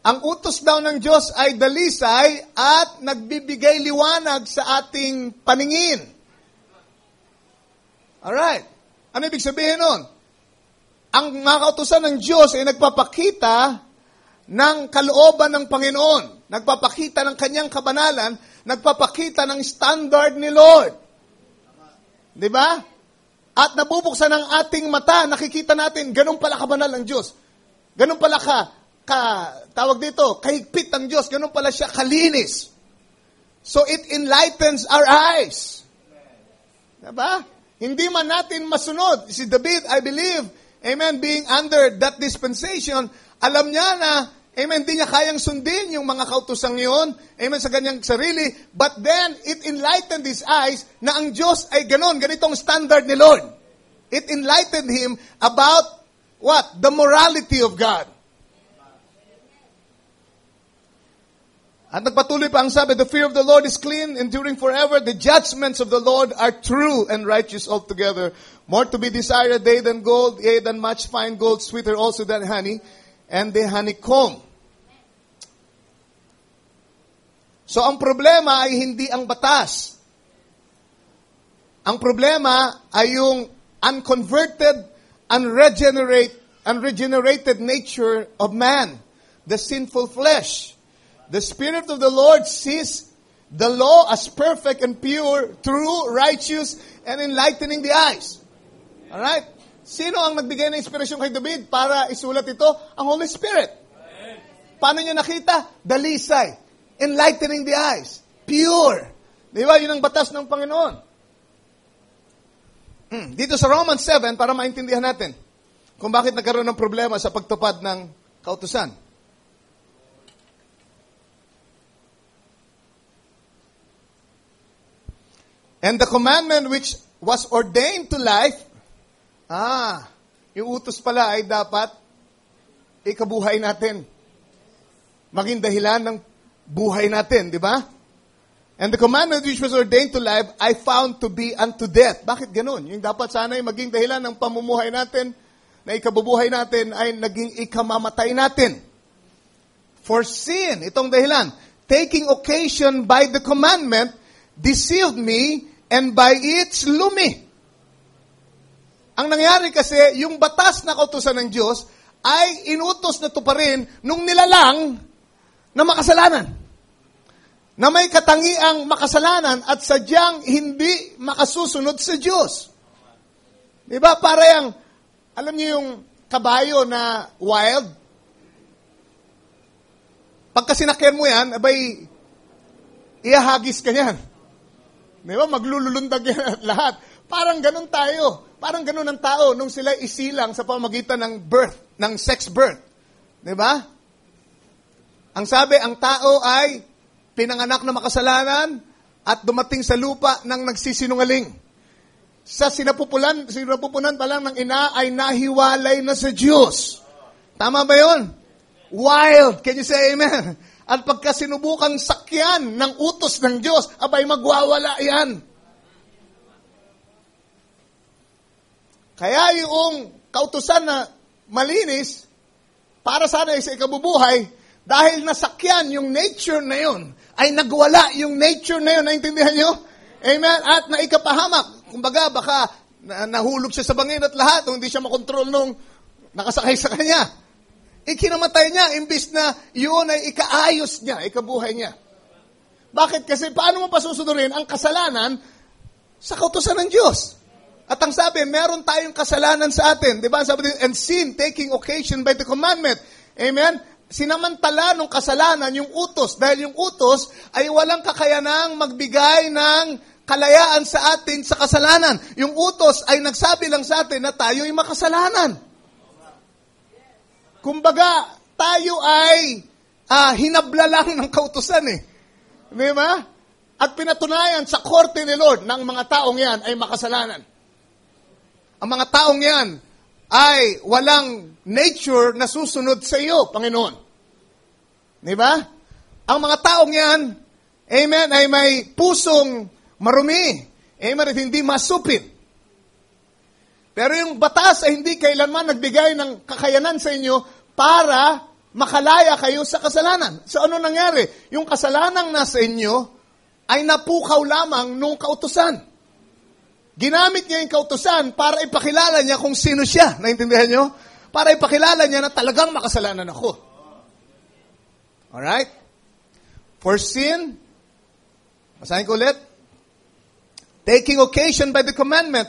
Ang utos daw ng Diyos ay dalisay at nagbibigay liwanag sa ating paningin. Alright. Ano ibig sabihin nun? Ang mga kautusan ng Diyos ay nagpapakita ng kalooban ng Panginoon. Nagpapakita ng kanyang kabanalan, nagpapakita ng standard ni Lord. Di ba? At nabubuksan ang ating mata, nakikita natin, ganun pala kabanal ang Diyos. Ganun pala tawag dito, kahigpit ang Diyos, ganun pala siya kalinis. So it enlightens our eyes. Di ba? Hindi man natin masunod. Si David, I believe, amen, being under that dispensation, alam niya na, amen, hindi niya kayang sundin yung mga kautusang yun, amen, sa kanyang sarili, but then, it enlightened his eyes na ang Diyos ay ganitong standard ni Lord. It enlightened him about, what? The morality of God. At nagpatuloy pa ang sabi, the fear of the Lord is clean, enduring forever. The judgments of the Lord are true and righteous altogether. More to be desired they than gold, yea, than much fine gold, sweeter also than honey, and the honeycomb. So ang problema ay hindi ang batas. Ang problema ay yung unconverted, unregenerated nature of man, the sinful flesh. The Spirit of the Lord sees the law as perfect and pure, true, righteous, and enlightening the eyes. Alright? Sino ang nagbigay ng inspirasyon kay David para isulat ito? Ang Holy Spirit. Paano niya nakita? Dalisay. Enlightening the eyes. Pure. Di ba? Yun ang batas ng Panginoon. Dito sa Romans 7, para maintindihan natin kung bakit nagkaroon ng problema sa pagtupad ng kautusan. And the commandment which was ordained to life, yung utos pala ay dapat ikabuhay natin. Maging dahilan ng buhay natin, di ba? And the commandment which was ordained to life, I found to be unto death. Bakit ganun? Yung dapat sana ay maging dahilan ng pamumuhay natin, na ikabubuhay natin, ay naging ikamamatay natin. For sin, itong dahilan, taking occasion by the commandment, deceived me, and by it slew me. Ang nangyari kasi, yung batas na kautusan ng Diyos, ay inutos na tuparin nung nilalang na makasalanan. Na may katangiang makasalanan at sadyang hindi makasusunod sa Diyos. Diba? Para yung, alam niyo yung kabayo na wild? Pagka sinakyan mo yan, abay, iahagis ka yan. Diba? Maglululundag yan at lahat. Parang ganun tayo. Parang ganun ang tao nung sila isilang sa pamamagitan ng birth, ng sex birth. Diba? Ang sabi, ang tao ay pinanganak na makasalanan at dumating sa lupa ng nagsisinungaling. Sa sinapupunan pa lang ng ina ay nahiwalay na sa Diyos. Tama ba yun? Wild. Can you say amen? At pagka sinubukang sakyan ng utos ng Diyos, abay magwawala yan. Kaya yung kautusan na malinis, para sana sa ikabubuhay, dahil nasakyan yung nature na yun, ay nagwala yung nature na yun. Naintindihan nyo? Amen? At naikapahamak. Kumbaga, baka nahulog siya sa bangin at lahat, o hindi siya makontrol nung nakasakay sa kanya. Ikinamatay niya, imbis na yun ay ikaayos niya, ikabuhay niya. Bakit? Kasi paano mo pasusunurin ang kasalanan sa kautusan ng Diyos? At ang sabi, meron tayong kasalanan sa atin. Diba? Sabi din, and sin taking occasion by the commandment. Amen? Sinamantala ng kasalanan yung utos. Dahil yung utos ay walang kakayanang magbigay ng kalayaan sa atin sa kasalanan. Yung utos ay nagsabi lang sa atin na tayo ay makasalanan. Kumbaga, tayo ay hinabla lang ng kautusan eh. Di ba? At pinatunayan sa korte ni Lord ng mga taong yan ay makasalanan. Ang mga taong yan ay walang nature na susunod sa iyo, Panginoon. Di ba? Ang mga taong yan, amen, ay may pusong marumi. Amen, at hindi masupit. Pero yung batas ay hindi kailanman nagbigay ng kakayanan sa inyo para makalaya kayo sa kasalanan. So ano nangyari? Yung kasalanang nasa inyo ay napukaw lamang nung kautusan. Ginamit niya yung kautusan para ipakilala niya kung sino siya. Naintindihan niyo? Para ipakilala niya na talagang makasalanan ako. Alright? For sin, basahin ko ulit. Taking occasion by the commandment,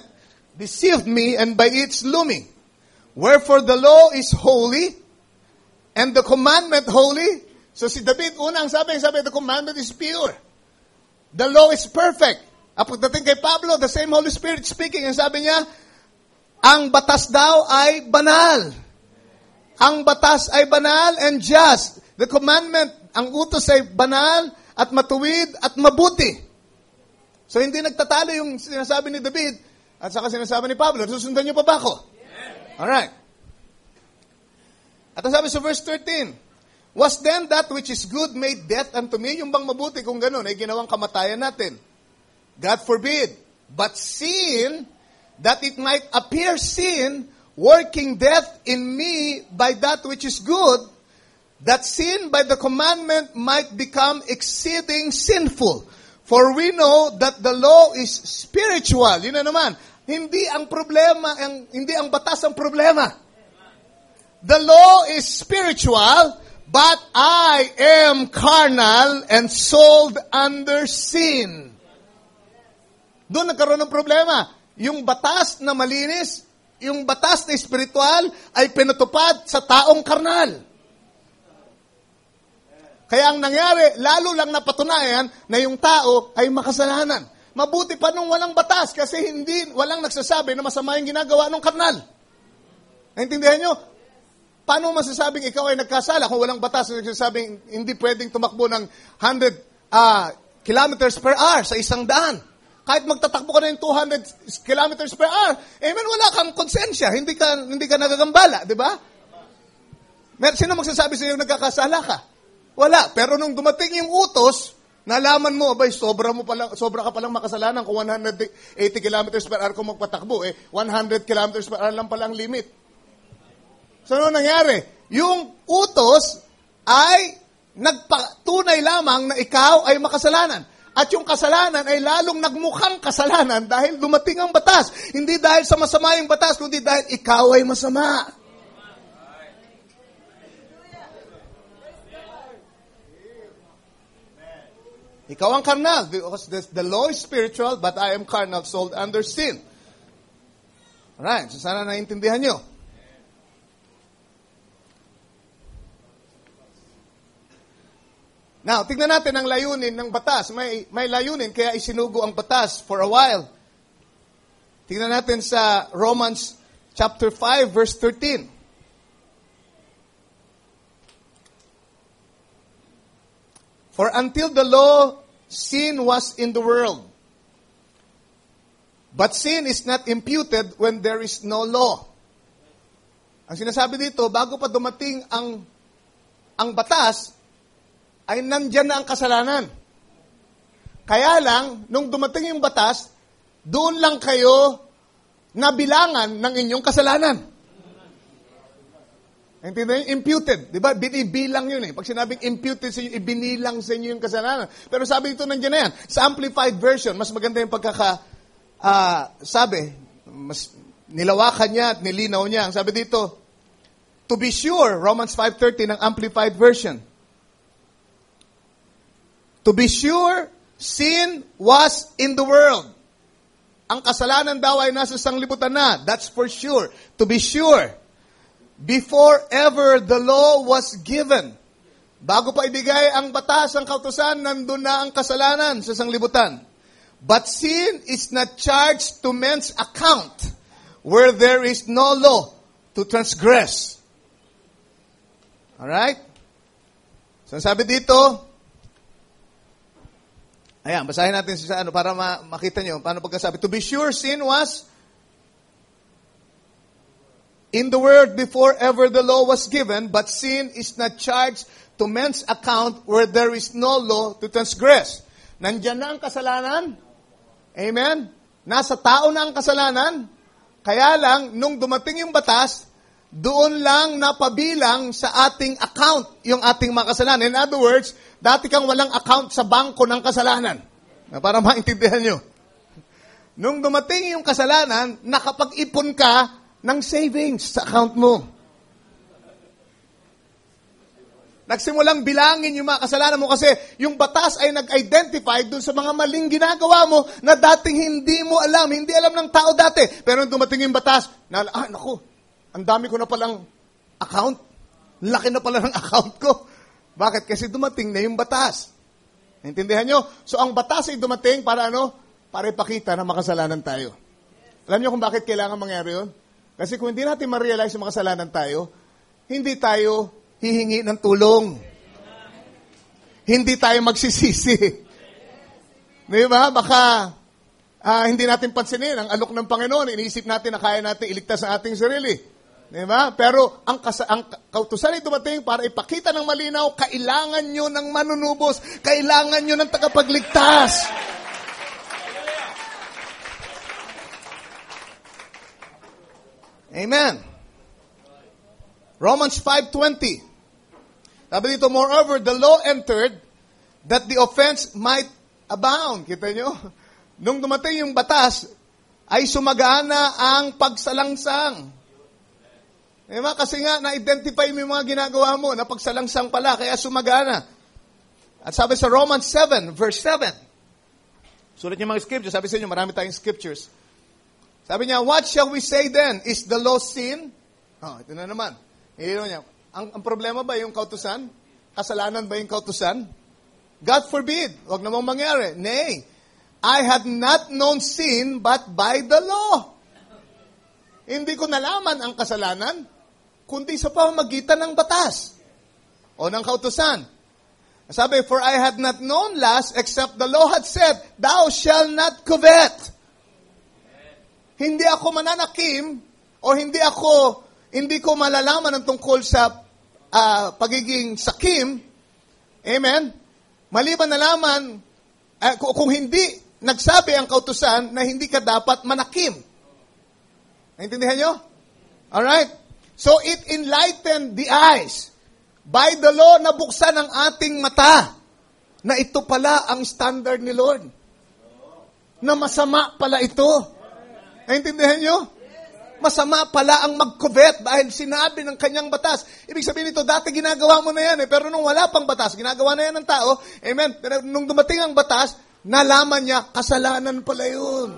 deceived me, and by it slew me. Wherefore the law is holy, and the commandment holy. So si David, unang sabi, the commandment is pure. The law is perfect. At pagdating kay Pablo, the same Holy Spirit speaking, ang sabi niya, ang batas daw ay banal. Ang batas ay banal and just. The commandment, ang utos ay banal at matuwid at mabuti. So hindi nagtatalo yung sinasabi ni David at saka sinasabi ni Pablo. Susundan niyo pa ba ako? Alright. At ang sabi sa verse 13, was then that which is good made death unto me? Yung bang mabuti kung ganun ay ginawang kamatayan natin? God forbid. But sin, that it might appear sin, working death in me by that which is good, that sin by the commandment might become exceeding sinful. For we know that the law is spiritual. Yun na naman. Hindi ang batas ang problema. The law is spiritual, but I am carnal and sold under sin. Doon nagkaroon ng problema. Yung batas na malinis, yung batas na espiritual ay pinatupad sa taong karnal. Kaya ang nangyari, lalo lang napatunayan na yung tao ay makasalanan. Mabuti pa nung walang batas kasi walang nagsasabi na masama yung ginagawa ng karnal. Naintindihan nyo? Paano masasabing ikaw ay nagkasala kung walang batas na nagsasabing hindi pwedeng tumakbo ng 100 kilometers per hour sa 100? Kahit magtatakbo ka na yung 200 kilometers per hour, wala kang konsensya, hindi ka nagagambala, di ba? Sino magsasabi sa iyo nagkakasala ka? Wala. Pero nung dumating yung utos, nalaman mo, sobra ka palang makasalanan kung 180 kilometers per hour kung magpatakbo. 100 kilometers per hour lang palang limit. So, ano nangyari? Yung utos ay nagpatunay lamang na ikaw ay makasalanan. At yung kasalanan ay lalong nagmukhang kasalanan dahil dumating ang batas. Hindi dahil sa masama yung batas, kundi dahil ikaw ay masama. Ikaw ang carnal, because the law is spiritual, but I am carnal, sold under sin. Alright, so sana naiintindihan nyo. Now, tignan natin ang layunin ng batas. May layunin, kaya isinugo ang batas for a while. Tignan natin sa Romans chapter 5, verse 13. For until the law, sin was in the world. But sin is not imputed when there is no law. Ang sinasabi dito, bago pa dumating ang batas, ay nandyan na ang kasalanan. Kaya lang, nung dumating yung batas, doon lang kayo nabilangan ng inyong kasalanan. Intindihan? Imputed. Di ba? Binibilang yun eh. Pag sinabing imputed sa inyo, ibinilang sa inyo yung kasalanan. Pero sabi dito, nandiyan na yan. Sa Amplified Version, mas maganda yung sabi, mas nilawakan niya at nilinaw niya. Ang sabi dito, to be sure, Romans 5:13 ng Amplified Version. To be sure, sin was in the world. Ang kasalanan daw ay nasa sanglibutan na. That's for sure. To be sure. Before ever the law was given. Bago pa ibigay ang batas, ang kautusan, nandun na ang kasalanan sa sanglibutan. But sin is not charged to men's account where there is no law to transgress. Alright? So sabi dito, ayan, basahin natin sa para makita nyo paano pagkasabi. To be sure, sin was in the world before ever the law was given, but sin is not charged to men's account where there is no law to transgress. Nandyan na ang kasalanan. Amen? Nasa tao na ang kasalanan. Kaya lang, nung dumating yung batas, doon lang napabilang sa ating account yung ating mga kasalanan. In other words, dati kang walang account sa bangko ng kasalanan. Para maintindihan nyo. Nung dumating yung kasalanan, nakapag-ipon ka ng savings sa account mo. Nagsimulang bilangin yung mga kasalanan mo kasi yung batas ay nag-identify dun sa mga maling ginagawa mo na dating hindi mo alam, hindi alam ng tao dati. Pero nung dumating yung batas, naku, ang dami ko na palang account. Laki na pala ng account ko. Bakit? Kasi dumating na yung batas. Naintindihan nyo? So ang batas ay dumating para ano? Para ipakita na makasalanan tayo. Alam nyo kung bakit kailangan mangyari yun? Kasi kung hindi natin ma-realize yung makasalanan tayo, hindi tayo hihingi ng tulong. Hindi tayo magsisisi. Di ba? Baka hindi natin pansinin ang alok ng Panginoon. Iniisip natin na kaya natin iligtas ang ating sarili. Di ba? Pero ang kautusan ay dumating para ipakita ng malinaw, kailangan nyo ng manunubos. Kailangan nyo ng tagapagligtas. Amen. Romans 5:20. Sabi dito, moreover, the law entered that the offense might abound. Kita nyo? Nung dumating yung batas, ay sumagana ang pagsalangsang. Diba? Kasi nga, na-identify mo yung mga ginagawa mo na pagsalangsang pala, kaya sumagana. At sabi sa Romans 7, verse 7, sulat niyo mga scriptures, sabi sa inyo, marami tayong scriptures. Sabi niya, what shall we say then? Is the law sin? Ito na naman. Niya, ang problema ba yung kautusan? Kasalanan ba yung kautusan? God forbid. Huwag namang mangyari. Nay, I had not known sin but by the law. Hindi ko nalaman ang kasalanan, kundi sa pamamagitan ng batas o ng kautusan. Sabi, for I had not known lust except the law had said, thou shalt not covet. Hindi ako mananakim o hindi ko malalaman ang tungkol sa pagiging sakim. Amen? Maliban na laman, kung hindi nagsabi ang kautusan na hindi ka dapat manakim. Naintindihan nyo? Alright? So it enlightened the eyes. By the law, nabuksan ang ating mata na ito pala ang standard ni Lord. Na masama pala ito. Naintindihan nyo? Masama pala ang mag-covet dahil sinabi ng kanyang batas. Ibig sabihin nito, dati ginagawa mo na yan pero nung wala pang batas, ginagawa na yan ng tao. Amen. Pero nung dumating ang batas, nalaman niya, kasalanan pala yun.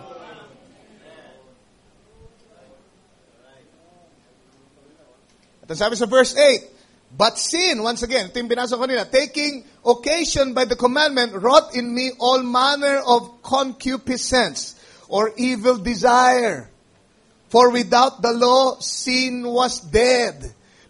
At sabi sa verse 8, but sin, once again, ito yung binasa ko nila, taking occasion by the commandment, wrought in me all manner of concupiscence or evil desire. For without the law, sin was dead.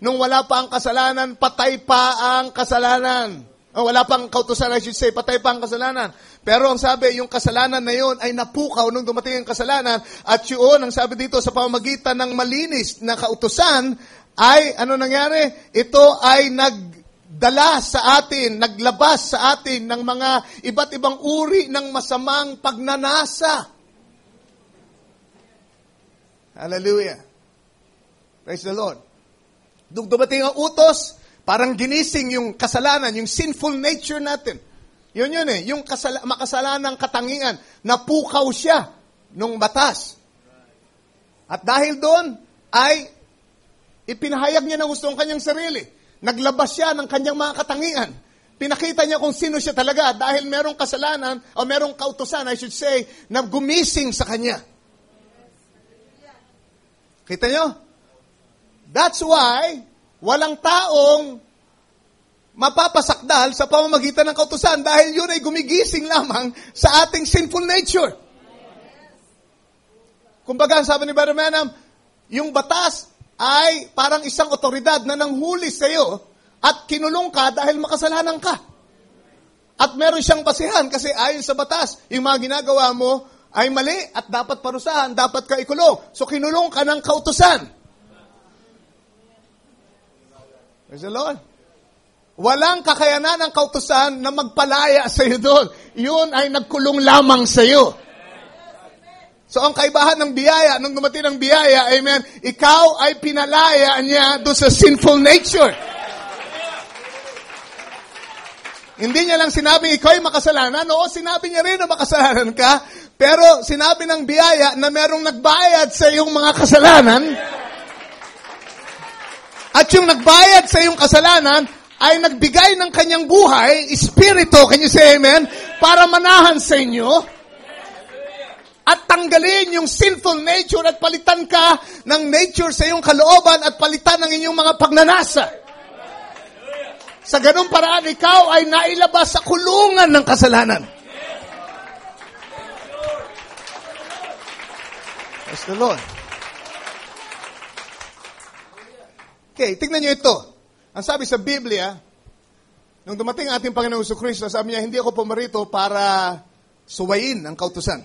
Nung wala pa ang kasalanan, patay pa ang kasalanan. Wala pang kautusan, I should say, patay pa ang kasalanan. Pero ang sabi, yung kasalanan na yun ay napukaw nung dumating ang kasalanan. At yun, ang sabi dito, sa pamamagitan ng malinis na kautusan, ay, ano nangyari? Ito ay nagdala sa atin, naglabas sa atin ng mga iba't ibang uri ng masamang pagnanasa. Hallelujah. Praise the Lord. Nung dumating ang utos, parang ginising yung kasalanan, yung sinful nature natin. Yun eh, yung makasalanang katangian, napukaw siya nung batas. At dahil doon, ay ipinahayag niya ng gusto ng kanyang sarili. Naglabas siya ng kanyang mga katangian. Pinakita niya kung sino siya talaga dahil merong kasalanan o merong kautusan, I should say, na gumising sa kanya. Kita nyo? That's why walang taong mapapasakdal sa pamamagitan ng kautusan dahil yun ay gumigising lamang sa ating sinful nature. Kumbaga, sabi ni Brother Branham, yung batas ay parang isang otoridad na nanghuli sa iyo at kinulong ka dahil makasalanan ka. At meron siyang basihan kasi ayon sa batas, yung mga ginagawa mo ay mali at dapat parusahan, dapat ka ikulong. So kinulong ka ng kautusan. Praise the Lord. Walang kakayanan ng kautusan na magpalaya sa iyo doon. Yun ay nagkulong lamang sa iyo. So ang kaibahan ng biyaya, nung dumating ang biyaya, amen, ikaw ay pinalaya niya doon sa sinful nature. Hindi niya lang sinabing ikaw ay makasalanan. Oo, sinabi niya rin na makasalanan ka. Pero sinabi ng biyaya na merong nagbayad sa iyong mga kasalanan. At yung nagbayad sa iyong kasalanan ay nagbigay ng kanyang buhay, espiritu, can you say amen, para manahan sa inyo. At tanggalin yung sinful nature at palitan ka ng nature sa iyong kalooban at palitan ng inyong mga pagnanasa. Sa ganung paraan, ikaw ay nailabas sa kulungan ng kasalanan. Praise the Lord. Okay, tignan nyo ito. Ang sabi sa Biblia, nung dumating ating Panginoong Jesucristo, sabi niya, hindi ako pumarito para suwayin ang kautusan.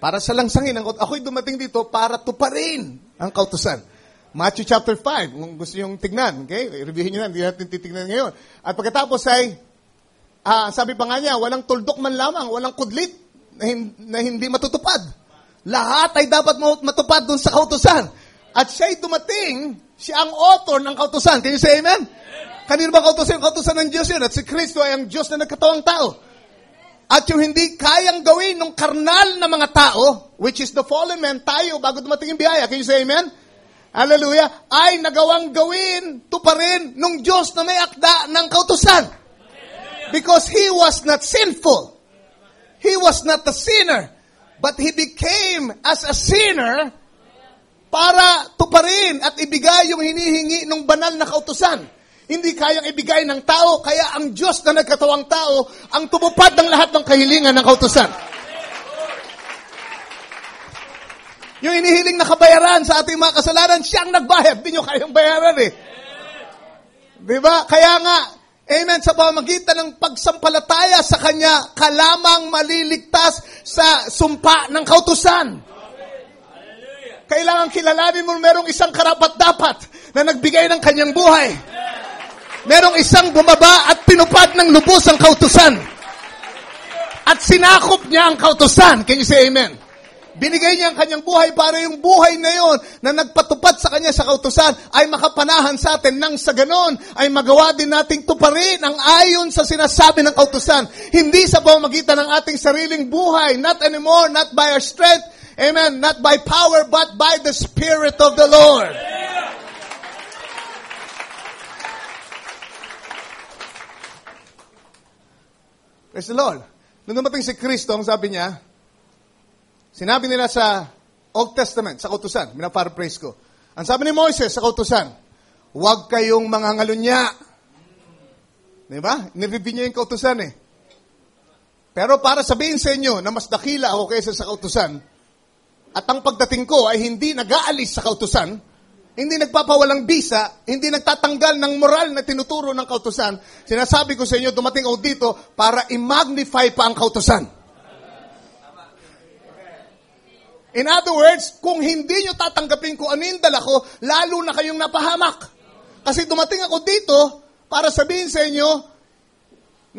Para salangsangin ang kautusan. Ako'y dumating dito para tuparin ang kautusan. Matthew chapter 5, kung gusto nyo tignan, okay? Reviewin nyo na, hindi natin titignan ngayon. At pagkatapos ay, sabi pa nga niya, walang tuldok man lamang, walang kudlit na hindi matutupad. Lahat ay dapat matupad dun sa kautusan. At siya'y dumating, siya ang author ng kautusan. Can you say amen? Kanino ba kautusan? Yung kautusan ng Diyos yun. At si Kristo ay ang Diyos na nagkatawang tao. At yung hindi kayang gawin ng karnal na mga tao, which is the fallen man, tayo, bago dumating yung biyaya, can you say amen? Hallelujah. Ay nagawang gawin, tuparin nung Diyos na may akda ng kautusan. Because He was not sinful. He was not a sinner. But He became as a sinner para tuparin at ibigay yung hinihingi ng banal na kautusan. Hindi kayang ibigay ng tao, kaya ang Diyos na nagkatawang tao ang tumupad ng lahat ng kahilingan ng kautusan. Yung inihiling na kabayaran sa ating mga kasalanan, siyang nagbayad. Hindi nyo kayang bayaran eh. Diba? Kaya nga, amen, sa pamamagitan ng pagsampalataya sa Kanya, ka lamang maliligtas sa sumpa ng kautusan. Kailangan kilalanin mo merong isang karapat-dapat na nagbigay ng kanyang buhay. Merong isang bumaba at pinupad ng lubos ang kautusan. At sinakop niya ang kautusan. Can you say amen? Binigay niya ang kanyang buhay para yung buhay na yon na nagpatupad sa kanya sa kautusan ay makapanahan sa atin nang sa ganon ay magawa din nating tuparin ang ayon sa sinasabi ng kautusan. Hindi sa pamamagitan ng ating sariling buhay. Not anymore, not by our strength. Amen. Not by power, but by the Spirit of the Lord. Praise the Lord. Nung dumating si Kristo, ang sabi niya, sinabi nila sa Old Testament, sa kautusan, minaparaphrase ko. Ang sabi ni Moises sa kautusan, huwag kayong mangangalunya. Diba? Nireview niya yung kautusan eh. Pero para sabihin sa inyo na mas dakila ako kaysa sa kautusan, at ang pagdating ko ay hindi nag-aalis sa kautusan, hindi nagpapawalang bisa, hindi nagtatanggal ng moral na tinuturo ng kautusan, sinasabi ko sa inyo, dumating ako dito para i-magnify pa ang kautusan. In other words, kung hindi nyo tatanggapin kung ano yung dala ko, lalo na kayong napahamak. Kasi dumating ako dito para sabihin sa inyo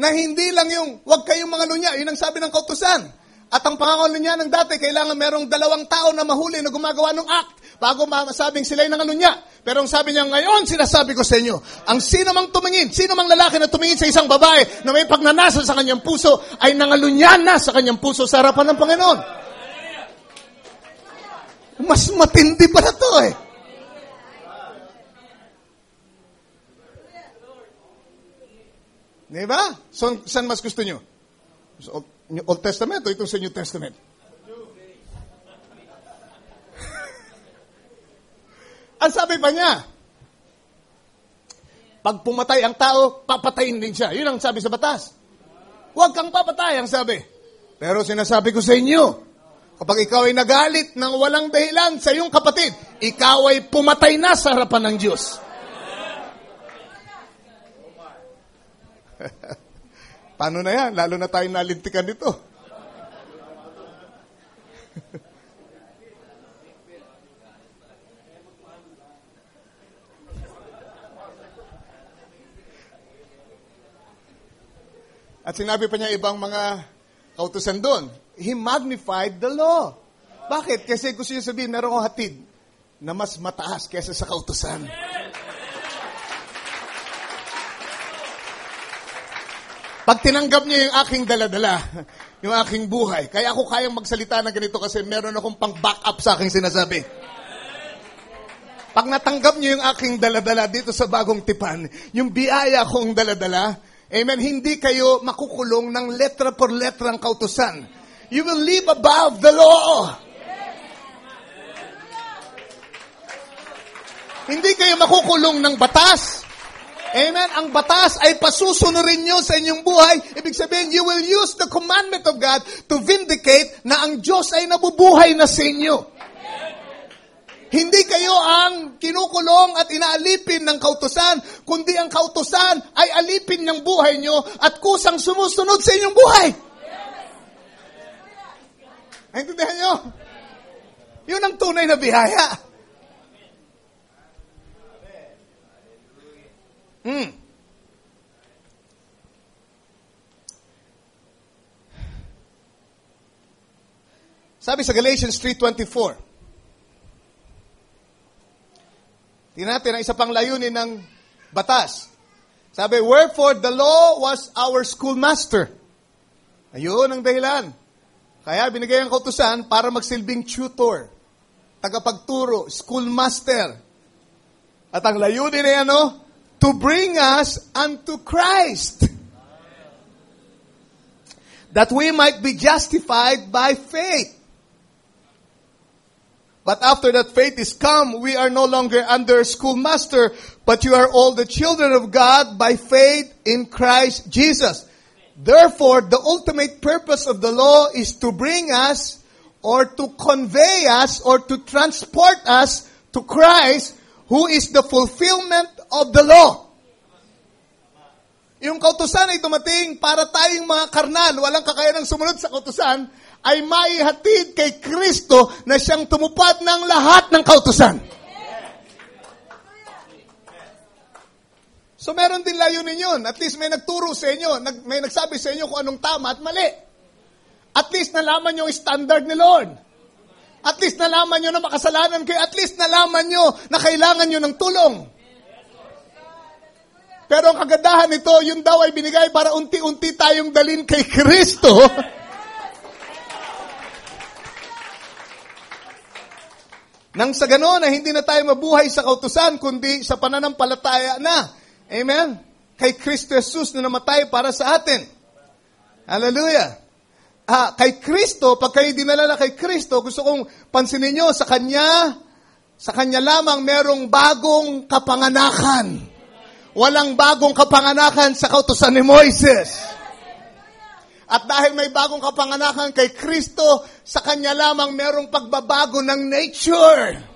na hindi lang yung huwag kayong mga lunya, yun ang sabi ng kautusan. At ang pangangalunya ng dati, kailangan merong 2 tao na mahuli na gumagawa ng act bago masabing sila'y nangalunya. Pero ang sabi niya ngayon, sinasabi ko sa inyo, ang sino mang tumingin, sino mang lalaki na tumingin sa isang babae na may pagnanasa sa kanyang puso, ay nangalunya na sa kanyang puso sa harapan ng Panginoon. Mas matindi pa na to eh. Diba? So, saan mas gusto nyo? Old Testament o itong sa New Testament? Ang sabi pa niya, pag pumatay ang tao, papatayin din siya. Yun ang sabi sa batas. Huwag kang papatay, ang sabi. Pero sinasabi ko sa inyo, kapag ikaw ay nagalit ng walang dahilan sa iyong kapatid, ikaw ay pumatay na sa harapan ng Diyos. Paano na yan? Lalo na tayo nalintikan dito. At sinabi pa niya ibang mga kautusan doon. He magnified the law. Bakit? Kasi gusto niya sabihin, meron akong hatid na mas mataas kaysa sa kautusan. Pag tinanggap niyo yung aking daladala, yung aking buhay, kaya ako kayang magsalita na ganito kasi meron akong pang-back up sa aking sinasabi. Pag natanggap niyo yung aking daladala dito sa bagong tipan, yung biyaya kong daladala, amen, hindi kayo makukulong ng letra por letra ang kautusan. You will live above the law. Hindi kayo makukulong ng batas. Amen. Ang batas ay pasusunurin nyo sa inyong buhay. Ibig sabihin, you will use the commandment of God to vindicate na ang Diyos ay nabubuhay na sa inyo. Hindi kayo ang kinukulong at inaalipin ng kautusan, kundi ang kautusan ay alipin ng buhay nyo at kusang sumusunod sa inyong buhay. Naintindihan nyo? Yun ang tunay na biyaya. Sabi sa Galatians 3:24, tingnan natin ang isa pang layunin ng batas. Sabi, wherefore the law was our schoolmaster Ayun ang dahilan. Kaya binigay ang kautusan para magsilbing tutor, tagapagturo, schoolmaster. At ang layunin ay ano? To bring us unto Christ. That we might be justified by faith. But after that faith is come, we are no longer under schoolmaster, but you are all the children of God by faith in Christ Jesus. Therefore, the ultimate purpose of the law is to bring us or to convey us or to transport us to Christ, who is the fulfillment of the law. Yung kautusan ay dumating para tayong mga karnal, walang kakayanang sumunod sa kautusan, ay maihatid kay Kristo na siyang tumupad ng lahat ng kautusan. So meron din layunin yun. At least may nagturo sa inyo, may nagsabi sa inyo kung anong tama at mali. At least nalaman nyo yung standard ni Lord. At least nalaman nyo na makasalanan kayo. At least nalaman nyo na kailangan nyo ng tulong. Pero ang kagandahan nito, yun daw ay binigay para unti-unti tayong dalin kay Kristo. Nang sa gano'n na hindi na tayo mabuhay sa kautusan, kundi sa pananampalataya na. Amen? Kay Kristo Jesus na namatay para sa atin. Hallelujah. Kay Kristo, pag kayo dinala na kay Kristo, gusto kong pansinin nyo, sa Kanya lamang merong bagong kapanganakan. Walang bagong kapanganakan sa kautusan ni Moises. At dahil may bagong kapanganakan kay Kristo, sa Kanya lamang merong pagbabago ng nature.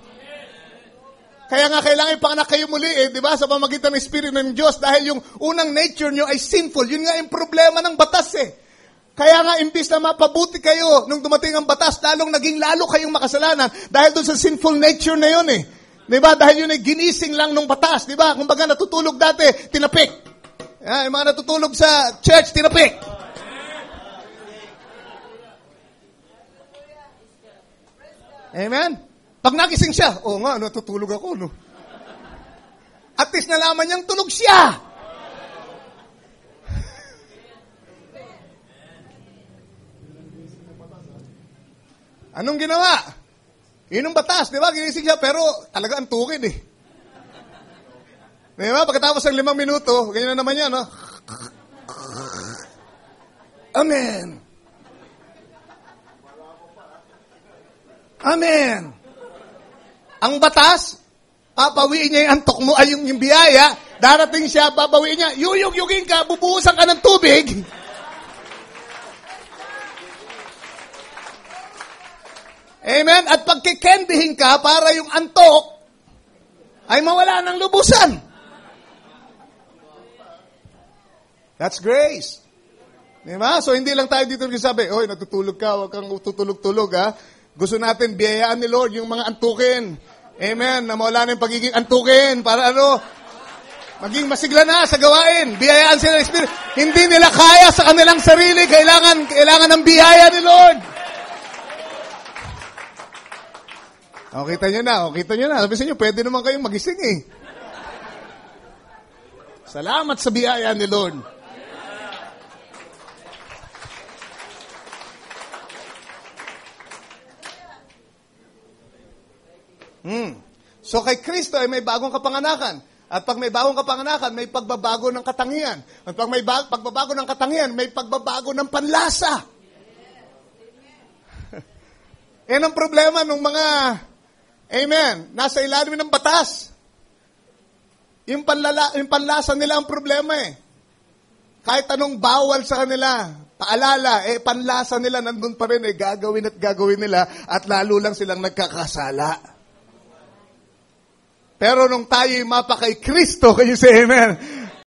Kaya nga kailangan ipanganak kayo muli, di ba? Sa pamagitan ng Espiritu ng Diyos, dahil yung unang nature nyo ay sinful. Yun nga yung problema ng batas Kaya nga, imbis na mapabuti kayo nung dumating ang batas, naging lalo kayong makasalanan dahil doon sa sinful nature na yun Di ba? Dahil yun ay ginising lang nung batas. Di ba? Kung baga natutulog dati, tinapik. Yung mga natutulog sa church, tinapik. Amen? Pag nagising siya, nga, natutulog ako, At least nalaman niyang tulog siya. Anong ginawa? Yun ang batas, di ba? Ginising siya, pero talaga antukin Di ba? Pagkatapos ng 5 minuto, ganyan na naman yan, Amen. Amen. Ang batas, papawiin niya yung antok mo, ay yung biyaya, darating siya, papawiin niya, yuyug-yugin ka, bubuhusan ka ng tubig. Amen? At pagkikendihin ka, para yung antok, ay mawala ng lubusan. That's grace. Diba? So, hindi lang tayo dito nagsasabi, natutulog ka, huwag kang tutulog-tulog, Gusto natin biyayaan ni Lord yung mga antukin. Amen. Na mawala na yung pagiging antukin para maging masigla na sa gawain. Biyayaan sila ng Espiritu. Hindi nila kaya sa kanilang sarili. Kailangan ng biyaya ni Lord. Kita nyo na. Sabi sa inyo, pwede naman kayong magising Salamat sa biyaya ni Lord. So kay Kristo ay may bagong kapanganakan. At pag may bagong kapanganakan, may pagbabago ng katangian. At pag may pagbabago ng katangian, may pagbabago ng panlasa. Yan ang problema ng mga, nasa ilalim ng batas. Yung panlasa nila ang problema Kahit anong bawal sa kanila, paalala, panlasa nila nandun pa rin gagawin at gagawin nila at lalo lang silang nagkakasala. Pero nung tayo'y mapa kay Kristo, can you say amen?